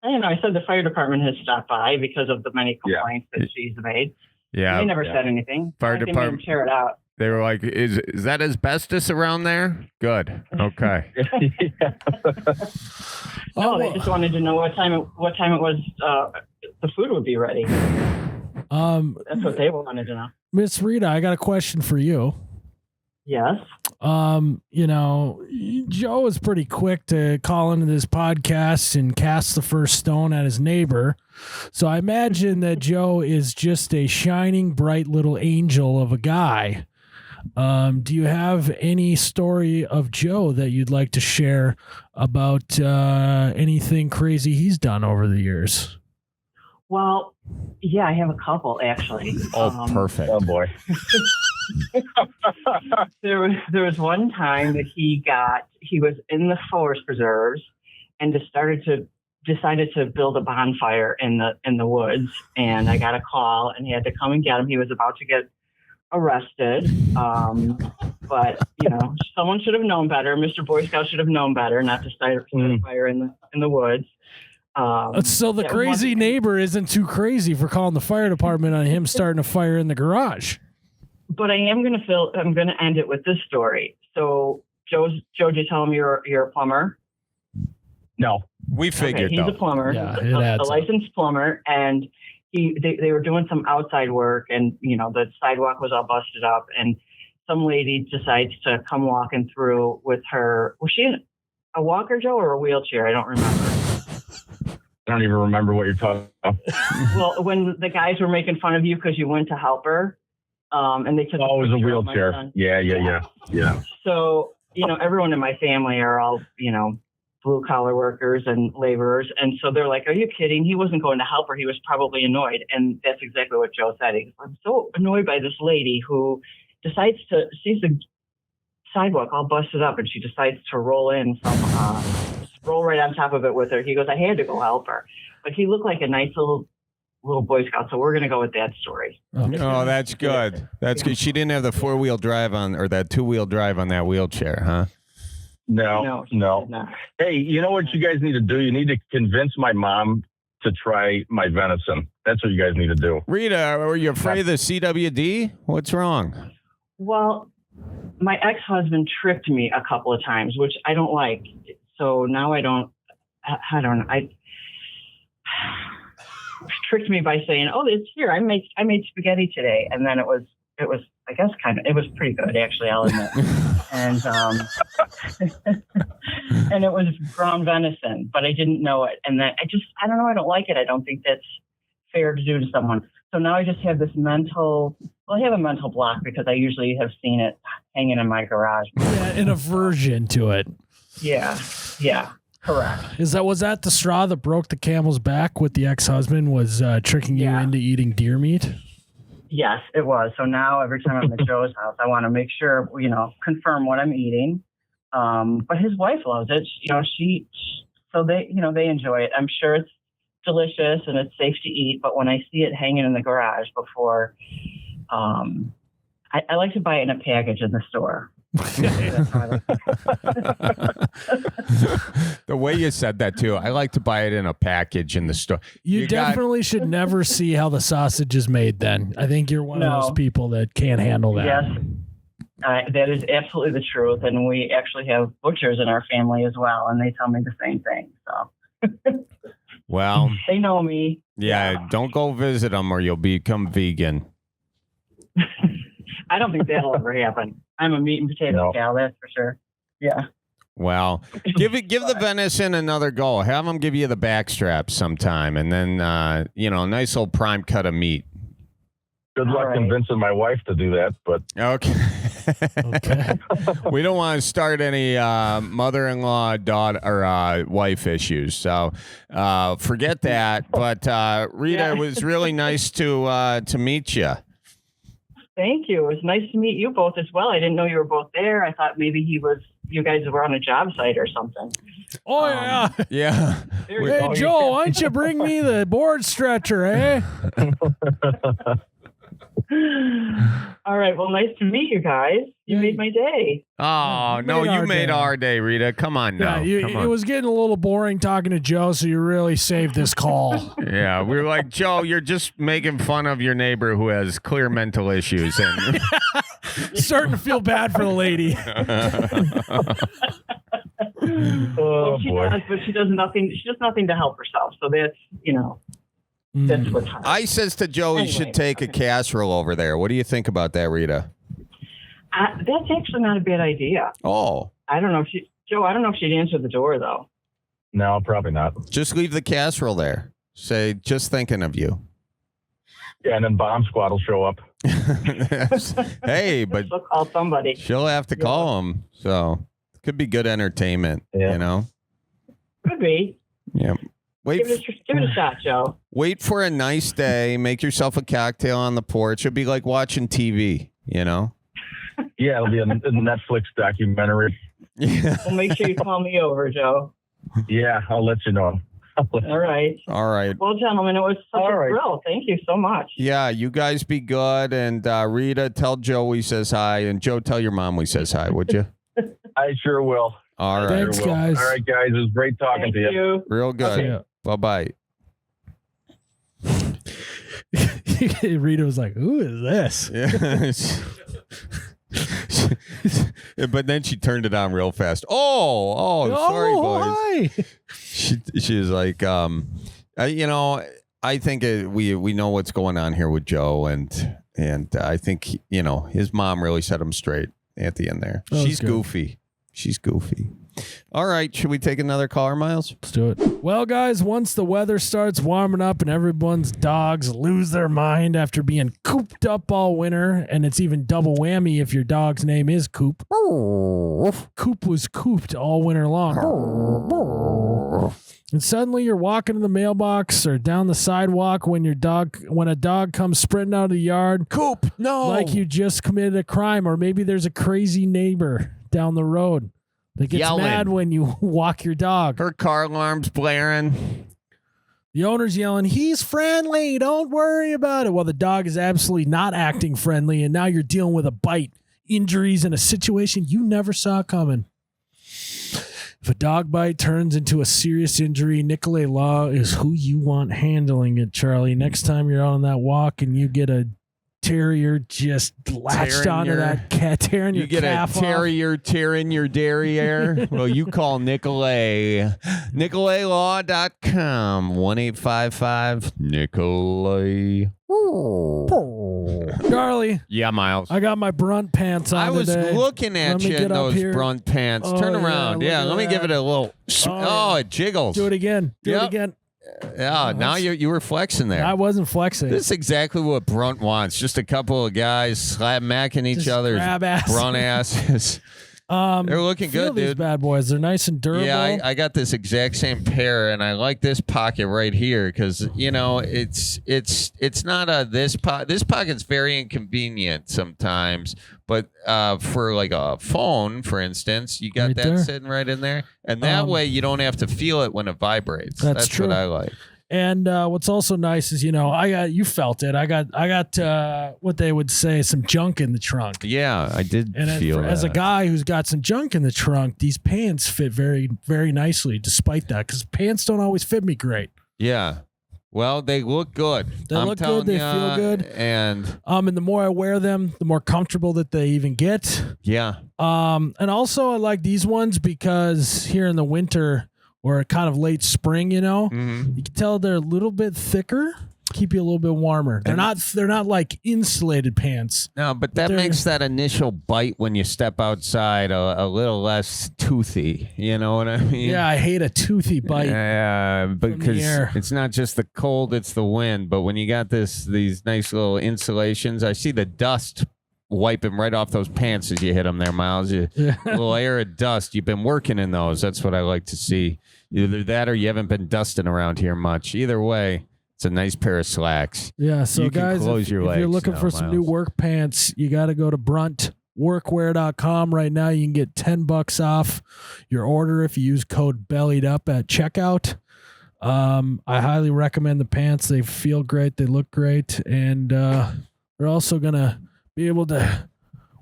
I said the fire department has stopped by because of the many complaints that she's made. Yeah. They never said anything. Fire department. They made him tear it out. They were like, is that asbestos around there? Good. Okay. No, they just wanted to know what time it was the food would be ready. That's what they wanted to know. Miss Rita, I got a question for you. Yes. You know, Joe was pretty quick to call into this podcast and cast the first stone at his neighbor. So I imagine that Joe is just a shining, bright little angel of a guy. Do you have any story of Joe that you'd like to share about anything crazy he's done over the years? Well, yeah, I have a couple actually. Oh, perfect. Oh boy. There was one time that he was in the forest preserves and decided to build a bonfire in the woods, and I got a call and he had to come and get him. He was about to get arrested, but you know, someone should have known better. Mr. Boy Scout should have known better not to start a fire in the woods. So the crazy neighbor isn't too crazy for calling the fire department on him starting a fire in the garage. But I'm gonna end it with this story. So Joe, did you tell him you're a plumber? No. We figured he's a plumber, Yeah, a licensed plumber, and they were doing some outside work, and you know the sidewalk was all busted up, and some lady decides to come walking through with her. Was she in a walker, Joe, or a wheelchair? I don't remember. I don't even remember what you're talking about. Well, when the guys were making fun of you because you went to help her, and they took Oh, it was a picture of my wheelchair. son. Yeah. So, you know, everyone in my family are all, you know, blue collar workers and laborers. And so they're like, are you kidding? He wasn't going to help her. He was probably annoyed. And that's exactly what Joe said. I'm so annoyed by this lady who sees the sidewalk all busted up and she decides to roll right on top of it with her. He goes, I had to go help her. But he looked like a nice little Boy Scout. So we're going to go with that story. Oh, that's good. That's good. She didn't have the 4-wheel drive on, or that 2-wheel drive on that wheelchair, huh? No. No. Hey, you know what you guys need to do? You need to convince my mom to try my venison. That's what you guys need to do. Rita, are you afraid of the CWD? What's wrong? Well, my ex-husband tricked me a couple of times, which I don't like. So now I don't know. I tricked me by saying, "Oh, it's here. I made spaghetti today," and then it was I guess it was pretty good actually. I'll admit, and and it was ground venison, but I didn't know it, and that I don't know. I don't like it. I don't think that's fair to do to someone. So now I just have this I have a mental block because I usually have seen it hanging in my garage. Yeah, an aversion to it. Yeah, correct. Was that the straw that broke the camel's back with the ex-husband was tricking you into eating deer meat? Yes, it was. So now every time I'm at Joe's house, I want to make sure, you know, confirm what I'm eating. But his wife loves it. You know, so they enjoy it. I'm sure it's delicious and it's safe to eat. But when I see it hanging in the garage before, I like to buy it in a package in the store. The way you said that too, I like to buy it in a package in the store. You definitely should never see how the sausage is made then. I think you're one of those people that can't handle that. Yes, that is absolutely the truth. And we actually have butchers in our family as well, and they tell me the same thing. So, well, they know me. Yeah, don't go visit them or you'll become vegan. I don't think that'll ever happen. I'm a meat and potato gal, that's for sure. Yeah. Well, give the venison another go. Have them give you the backstrap sometime, and then nice little prime cut of meat. Good luck convincing my wife to do that, but okay. We don't want to start any mother-in-law, daughter, or wife issues. So forget that. But Rita, it was really nice to meet you. Thank you. It was nice to meet you both as well. I didn't know you were both there. I thought maybe you guys were on a job site or something. Oh, yeah. Yeah. Hey, Joe, why don't you bring me the board stretcher, eh? All right. Well, nice to meet you guys. You made my day. Oh, no, you made our day, Rita. Come on now. It was getting a little boring talking to Joe, so you really saved this call. Yeah, we were like, Joe, you're just making fun of your neighbor who has clear mental issues. And starting to feel bad for the lady. She does, but she does nothing. She does nothing to help herself. So that's, that's what's hard. I says to Joe, he should take a casserole over there. What do you think about that, Rita? That's actually not a bad idea. Oh, I don't know if Joe, I don't know if she'd answer the door though. No, probably not. just leave the casserole there. Say, just thinking of you. Yeah, and then Bomb Squad will show up. Hey, but She'll call somebody. she'll have to call him. So it could be good entertainment, Yeah. you know? Could be. Yeah. Give it a shot, Joe. Wait for a nice day. Make yourself a cocktail on the porch. It'll be like watching TV, you know? Yeah, it'll be a Netflix documentary. Yeah. Well, make sure you call me over, Joe. Yeah, I'll let you know. All right. All right. Well, gentlemen, it was such All a right. thrill. Thank you so much. Yeah, you guys be good. And Rita, tell Joe we says hi. And Joe, tell your mom we says hi, would you? I sure will. All right. Thanks, Sure will. guys. All right, guys. It was great talking Thank to you. you. Real good. Yeah. Bye-bye. Rita was like, "Who is this?" Yeah. But then she turned it on real fast. Oh, sorry, boys. Hi. She was like, you know, I think we know what's going on here with Joe, and I think his mom really set him straight at the end there. That was She's good. goofy. She's goofy. All right, should we take another caller, Miles? Let's do it. Well, guys, once the weather starts warming up and everyone's dogs lose their mind after being cooped up all winter, and it's even double whammy if your dog's name is Coop. Coop was cooped all winter long. And suddenly you're walking in the mailbox or down the sidewalk when a dog comes sprinting out of the yard. Coop, no. Like you just committed a crime, or maybe there's a crazy neighbor down the road that gets Yelling. mad when you walk your dog. Her car alarm's blaring. The owner's yelling, "He's friendly, don't worry about it." Well, the dog is absolutely not acting friendly, and now you're dealing with a bite, injuries, and a situation you never saw coming. If a dog bite turns into a serious injury, Nicolay Law is who you want handling it, Charlie. Next time you're out on that walk and you get a terrier just latched onto that cat, tearing your You get a calf off. terrier tearing your derriere. Well, you call Nicolay. NicolayLaw.com. 1-855-Nicolay. Charlie, Yeah, Miles. I got my brunt pants on I was today. looking at Let me you in get up those here. brunt pants. Oh, Turn yeah, around. look Yeah, at let me give that. it a little. Oh, It jiggles. Do it again. Do Yep. it again. Yeah, now you were flexing there. I wasn't flexing. This is exactly what Brunt wants. Just a couple of guys slap-macking each Just other's grab ass. brunt asses. They're looking feel good, these dude. bad boys. They're nice and durable. Yeah, I got this exact same pair, and I like this pocket right here because it's not a this pocket. This pocket's very inconvenient sometimes, but for like a phone, for instance, you got Right that there. sitting right in there, and that way you don't have to feel it when it vibrates. That's true. what I like. And what's also nice is, you felt it. I got what they would say, some junk in the trunk. Yeah, I did And feel as a that. guy who's got some junk in the trunk, these pants fit very, very nicely despite that, because pants don't always fit me great. Yeah. Well, they look good. They I'm look good, telling they ya, feel good. And And the more I wear them, the more comfortable that they even get. yeah. And also I like these ones because here in the winter or kind of late spring, you can tell they're a little bit thicker, keep you a little bit warmer. They're not like insulated pants. No, but that They're- makes that initial bite when you step outside a little less toothy. You know what I mean? Yeah, I hate a toothy bite. Yeah, because air. it's not just the cold, it's the wind. But when you got these nice little insulations, I see the dust wiping right off those pants as you hit them there, Miles. A little air of dust. You've been working in those. That's what I like to see. Either that or you haven't been dusting around here much. Either way, it's a nice pair of slacks. Yeah, so You can guys, close if your you're legs looking now, for some new Miles. work pants, you got to go to bruntworkwear.com right now. You can get $10 off your order if you use code BELLIED UP at checkout. I highly recommend the pants. They feel great. They look great. And they're also going to be able to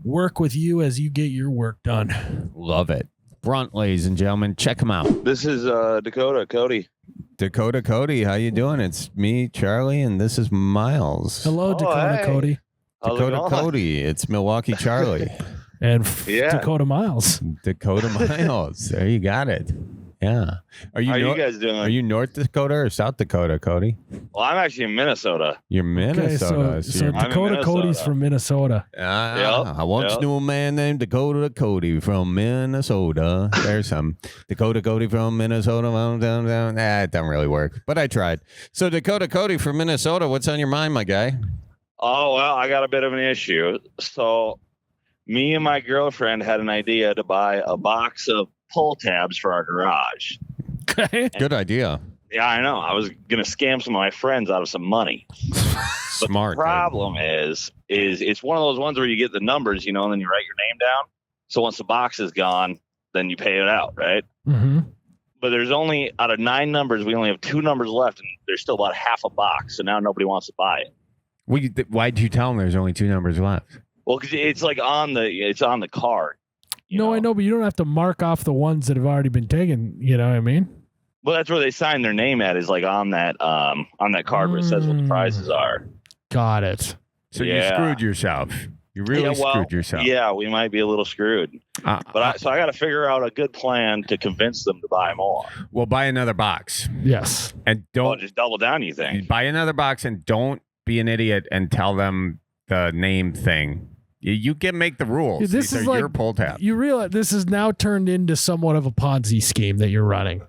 work with you as you get your work done. Love it. Brunt, ladies and gentlemen, check them out. This is Dakota Cody. Dakota Cody, how you doing? It's me, Charlie, and this is Miles. Hello, Oh, Dakota hey. Cody. How's it Dakota going? Cody, it's Milwaukee Charlie. And Yeah. Dakota Miles. Dakota Miles. There you got it. Yeah. Are How you you guys doing? Are you North Dakota or South Dakota, Cody? Well, I'm actually in Minnesota. You're Minnesota. Okay, so you're- I'm in Dakota Cody's Minnesota. from Minnesota. I once yep. knew a man named Dakota Cody from Minnesota. There's some Dakota Cody from Minnesota. It doesn't really work, but I tried. So Dakota Cody from Minnesota, what's on your mind, my guy? Oh, well, I got a bit of an issue. So me and my girlfriend had an idea to buy a box of pull tabs for our garage. Okay. Good idea. Yeah, I know. I was going to scam some of my friends out of some money. Smart. The problem is it's one of those ones where you get the numbers, and then you write your name down. So once the box is gone, then you pay it out, right? Mm-hmm. But there's only, out of 9 numbers, we only have 2 numbers left, and there's still about half a box. So now nobody wants to buy it. Why'd you tell him there's only 2 numbers left? Well, because it's like on the card. I know, but you don't have to mark off the ones that have already been taken. You know what I mean? Well, that's where they sign their name at, is like on that card where it says what the prizes are. Got it. So you Yeah. screwed yourself. You really screwed yourself. Yeah, we might be a little screwed. But I got to figure out a good plan to convince them to buy more. Well, buy another box Yes. and don't Just double down, you think? buy another box and don't be an idiot and tell them the name thing. You can make the rules. Yeah, this These is are like- your pull tab. You realize this is now turned into somewhat of a Ponzi scheme that you're running.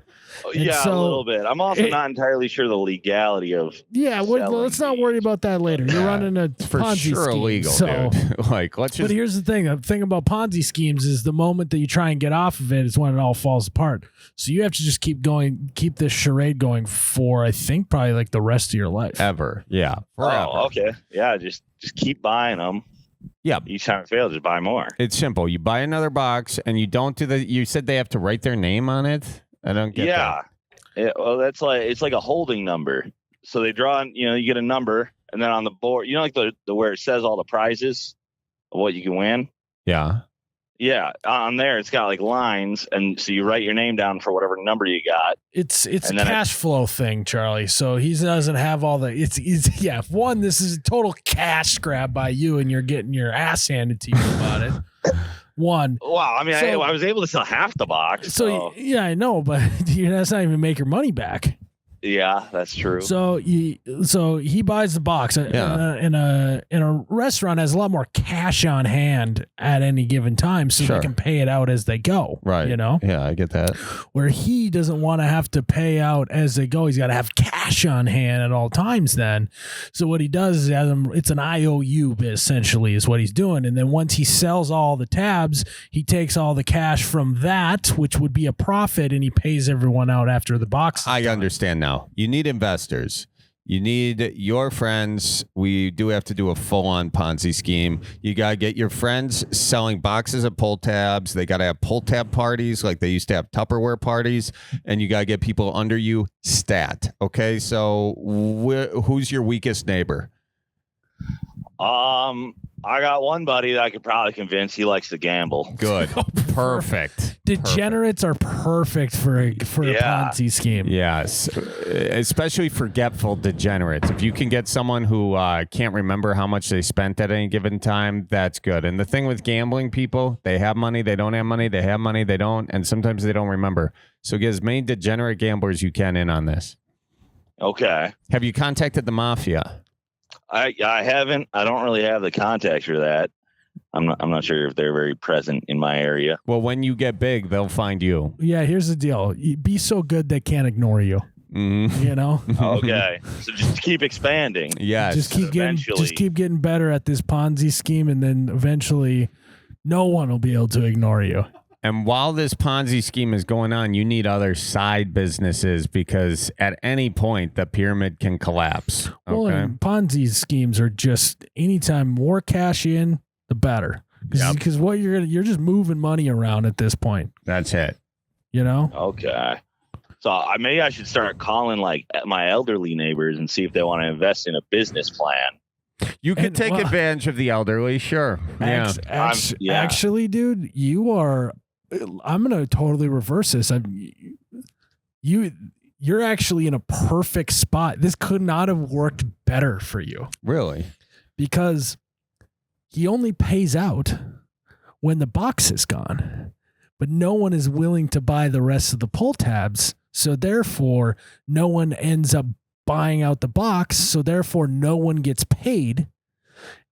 Yeah, so a little bit. I'm also not entirely sure the legality of. Yeah, let's not worry about that later. You're running a For Ponzi sure scheme. illegal, so. dude. Like, let's But just. here's the thing. The thing about Ponzi schemes is the moment that you try and get off of it is when it all falls apart. So you have to just keep this charade going for, I think, probably like the rest of your life. Ever. Yeah. Forever. Oh, okay. Yeah, just keep buying them. Yeah. Each time it fails, just buy more. It's simple. You buy another box and you don't do the. You said they have to write their name on it. I don't get that. Well, it's like a holding number. So they draw, you get a number, and then on the board, like the where it says all the prizes of what you can win. Yeah. Yeah, on there it's got like lines, and so you write your name down for whatever number you got. It's a And then cash flow thing, Charlie. So he doesn't have all the. It's one. This is a total cash grab by you, and you're getting your ass handed to you about it. One. Wow, I mean, So- I was able to sell half the box. So yeah, I know, but that's not even make your money back. yeah, that's true. So he buys the box. Yeah. In a restaurant has a lot more cash on hand at any given time, so Sure. they can pay it out as they go. Right. Yeah, I get that. Where he doesn't want to have to pay out as they go. He's got to have cash on hand at all times then. So what he does is it's an IOU essentially is what he's doing. And then once he sells all the tabs, he takes all the cash from that, which would be a profit, and he pays everyone out after the box. I understand now. You need investors. You need your friends. We do have to do a full-on Ponzi scheme. You got to get your friends selling boxes of pull tabs. They got to have pull tab parties like they used to have Tupperware parties. And you got to get people under you stat. Okay, so who's your weakest neighbor? I got one buddy that I could probably convince. He likes to gamble. Good. Perfect. Degenerates are perfect for a Yeah. Ponzi scheme. Yes, especially forgetful degenerates. If you can get someone who can't remember how much they spent at any given time, that's good. And the thing with gambling people, they have money, they don't have money, they have money, they don't, and sometimes they don't remember. So get as many degenerate gamblers you can in on this. Okay. Have you contacted the mafia? I haven't. I don't really have the contacts for that. I'm not sure if they're very present in my area. Well, when you get big, they'll find you. Yeah, here's the deal. Be so good they can't ignore you. Mm-hmm. You know? Okay. So just keep expanding. Yes. Just keep Eventually. getting better at this Ponzi scheme, and then eventually no one will be able to ignore you. And while this Ponzi scheme is going on, you need other side businesses because at any point the pyramid can collapse. Well, Okay. and Ponzi schemes are just anytime more cash in, the better. Because what you're just moving money around at this point. That's it. You know? Okay. So maybe I should start calling like my elderly neighbors and see if they want to invest in a business plan. You can And, take well, advantage of the elderly, sure. Yeah. Yeah. Actually, dude, you are. I'm gonna totally reverse this. You're actually in a perfect spot. This could not have worked better for you Really? because he only pays out when the box is gone. but no one is willing to buy the rest of the pull tabs. So therefore, no one ends up buying out the box. So therefore, no one gets paid.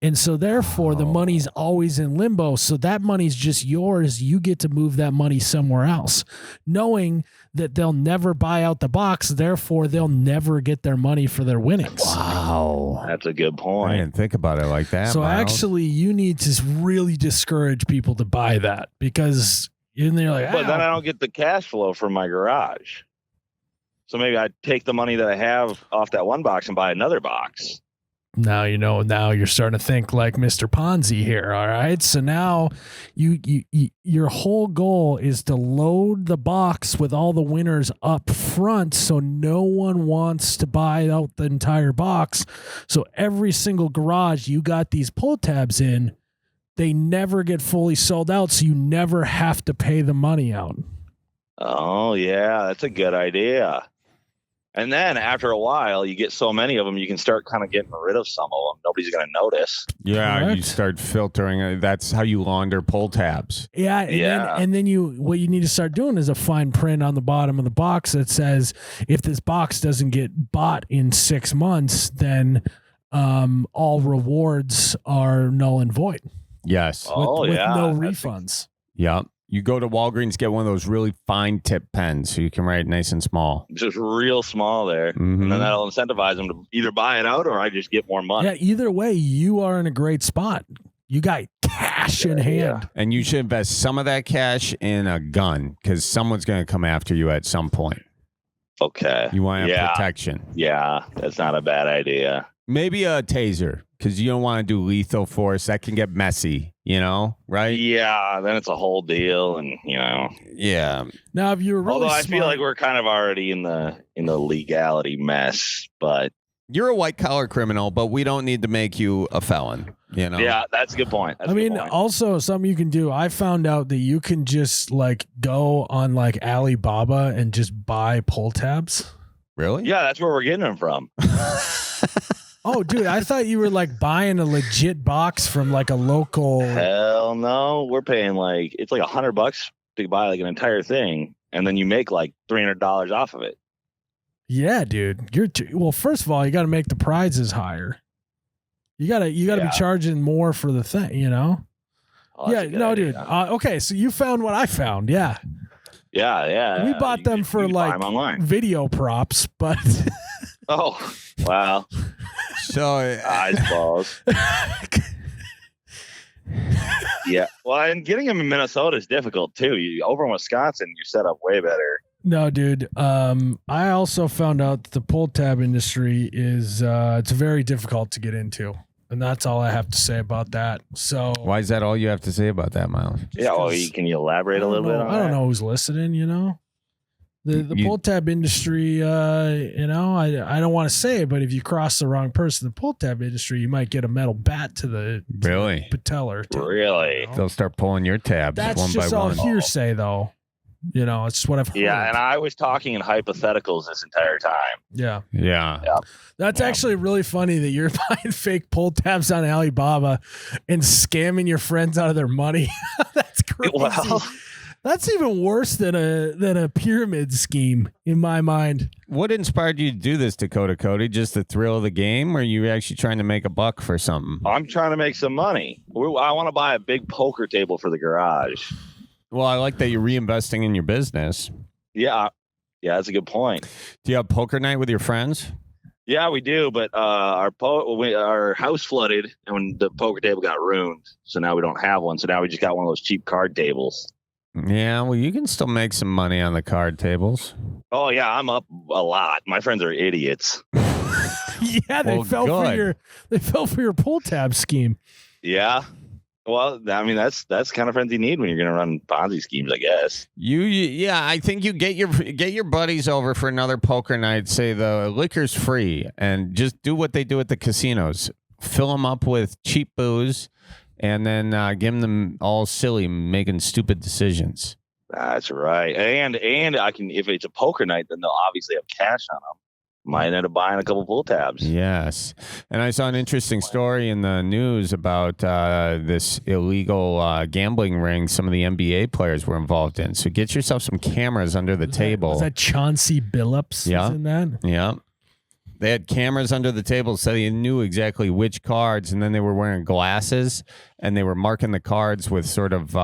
And so therefore, the money's always in limbo. So that money's just yours. You get to move that money somewhere else, knowing that they'll never buy out the box. Therefore, they'll never get their money for their winnings. Wow. That's a good I point. didn't think about it like that. So Miles. actually, you need to really discourage people to buy that, because in there, like, But then I don't get the cash flow from my garage. So maybe I take the money that I have off that one box and buy another box. now you're starting to think like Mr. Ponzi here. All right. So now your whole goal is to load the box with all the winners up front. So no one wants to buy out the entire box. So every single garage you got these pull tabs in, they never get fully sold out. So you never have to pay the money out. Oh, yeah, that's a good idea. And then after a while, you get so many of them, you can start kind of getting rid of some of them. Nobody's going to notice. Yeah, you Correct. start filtering. That's how you launder pull tabs. Yeah, and then what you need to start doing is a fine print on the bottom of the box that says, if this box doesn't get bought in 6 months, then all rewards are null and void. Yes. With no That's refunds. Yeah. You go to Walgreens, get one of those really fine tip pens so you can write nice and small. just real small there. Mhm. And then that'll incentivize them to either buy it out or I just get more money. Yeah, either way, you are in a great spot. You got cash in hand. And you should invest some of that cash in a gun because someone's going to come after you at some point. Okay. You want to have Yeah. protection. Yeah, that's not a bad idea. Maybe a taser because you don't want to do lethal force. That can get messy, right? Yeah, then it's a whole deal, and Yeah. Now, if you're really although I smart, feel like we're kind of already in the legality mess, but You're a white collar criminal, but we don't need to make you a felon, yeah, that's a good point. That's I a good mean, point. also something you can do. I found out that you can just like go on like Alibaba and just buy pull tabs. Really? Yeah, that's where we're getting them from. Oh, dude, I thought you were like buying a legit box from like a local. Hell no, we're paying it's like $100 to buy like an entire thing, and then you make like $300 off of it. Yeah, dude. Well, first of all, you got to make the prizes higher. You gotta Yeah. be charging more for the thing, Oh, that's Yeah, a good no, idea. dude. Okay, so you found what I found. Yeah, Yeah. we bought them for you can buy like 'em online. video props, but Oh, wow. So, I suppose. Yeah. Well, and getting them in Minnesota is difficult too. Over in Wisconsin, you set up way better. no, dude. I also found out that the pull tab industry is it's very difficult to get into, and that's all I have to say about that. So why is that all you have to say about that, Miles? Yeah. Well, 'cause can you elaborate a little bit on I don't that? know who's listening. The You- pull tab industry. I don't want to say it, but if you cross the wrong person, the pull tab industry, you might get a metal bat to the Really? patellar. Really? They'll start pulling your tabs That's one just by all one. hearsay, though. It's just what I've heard. Yeah. And I was talking in hypotheticals this entire time. Yeah. Yeah. That's Yeah. actually really funny that you're buying fake pull tabs on Alibaba and scamming your friends out of their money. That's crazy. Well, That's even worse than a pyramid scheme in my mind. What inspired you to do this, Dakota Cody? Just the thrill of the game, or are you actually trying to make a buck for something? I'm trying to make some money. I want to buy a big poker table for the garage. Well, I like that you're reinvesting in your business. Yeah. Yeah, that's a good point. Do you have poker night with your friends? Yeah, we do, but our house flooded and when the poker table got ruined, so now we don't have one. So now we just got one of those cheap card tables. Yeah, well, you can still make some money on the card tables. Oh yeah, I'm up a lot. My friends are idiots. Yeah, they Well, fell for your pull tab scheme. Yeah. Well, I mean that's the kind of friends you need when you're gonna run Ponzi schemes, I guess. Yeah, I think you get your buddies over for another poker night. Say the liquor's free, and just do what they do at the casinos. Fill them up with cheap booze, and then give them all silly, making stupid decisions. That's right. And I can, if it's a poker night, then they'll obviously have cash on them. might end up buying a couple pull tabs. Yes. And I saw an interesting story in the news about this illegal gambling ring some of the NBA players were involved in. So get yourself some cameras under the table. Was that Chauncey Billups? Yeah. Was in that? Yeah. They had cameras under the table so you knew exactly which cards, and then they were wearing glasses, and they were marking the cards with sort of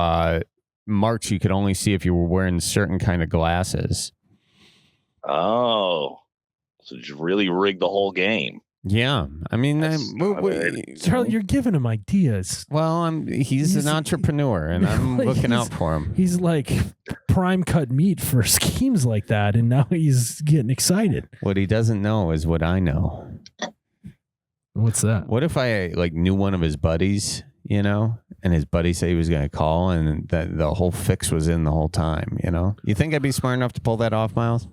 marks you could only see if you were wearing certain kind of glasses. Oh. So just really rigged the whole game. Yeah. I mean, Charlie, you're giving him ideas. well, he's an entrepreneur, and I'm looking out for him. He's like prime cut meat for schemes like that, and now he's getting excited. What he doesn't know is what I know. What's that? What if I knew one of his buddies, and his buddy said he was going to call, and that the whole fix was in the whole time, You think I'd be smart enough to pull that off, Miles?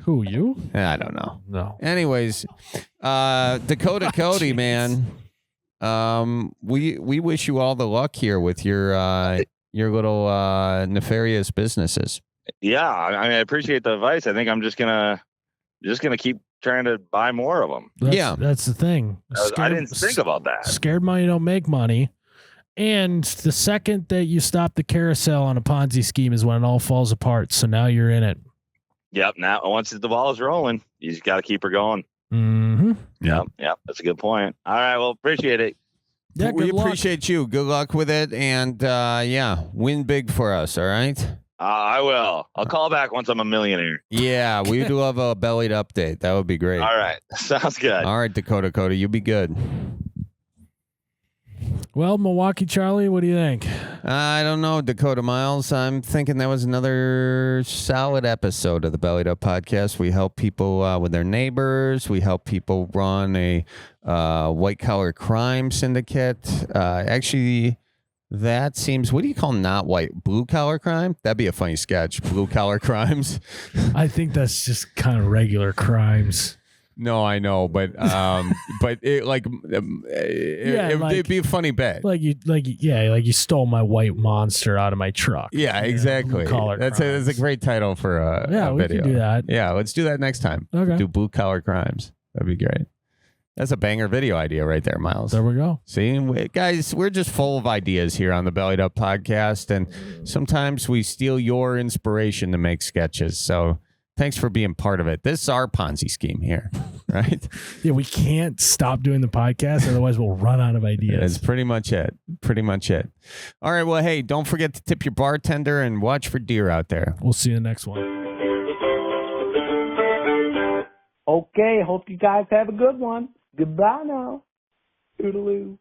Who, you? I don't know. No. Anyways, Dakota Cody, man. We wish you all the luck here with your little nefarious businesses. Yeah, I appreciate the advice. I think I'm just gonna keep trying to buy more of them. That's the thing. I didn't think about that. Scared money don't make money. And the second that you stop the carousel on a Ponzi scheme is when it all falls apart. So now you're in it. Yep. Now, once the ball is rolling, you just got to keep her going. Mm-hmm. Yep. That's a good point. All right. Well, appreciate it. Yeah, we good luck. appreciate you. Good luck with it. And win big for us. All right. I will. I'll call back once I'm a millionaire. Yeah, we'd love a Bellied update. That would be great. All right. Sounds good. All right, Dakota Cody, you be good. Well, Milwaukee Charlie, what do you think? I don't know, Dakota Miles. I'm thinking that was another solid episode of the Bellied Up podcast. We help people with their neighbors. We help people run a white collar crime syndicate. Actually, that seems, what do you call not white? Blue collar crime? That'd be a funny sketch. Blue collar crimes. I think that's just kind of regular crimes. No, I know, but it it'd be a funny bet. Like you stole my white monster out of my truck. Yeah, exactly. That's a great title for a we video. can do that. Yeah, let's do that next time. Okay. Do blue collar crimes. That'd be great. That's a banger video idea right there, Miles. There we go. See, guys, we're just full of ideas here on the Bellied Up podcast, and sometimes we steal your inspiration to make sketches. So thanks for being part of it. This is our Ponzi scheme here, right? Yeah, we can't stop doing the podcast, otherwise we'll run out of ideas. That's pretty much it. All right, well, hey, don't forget to tip your bartender and watch for deer out there. We'll see you in the next one. Okay, hope you guys have a good one. Goodbye now. Toodaloo.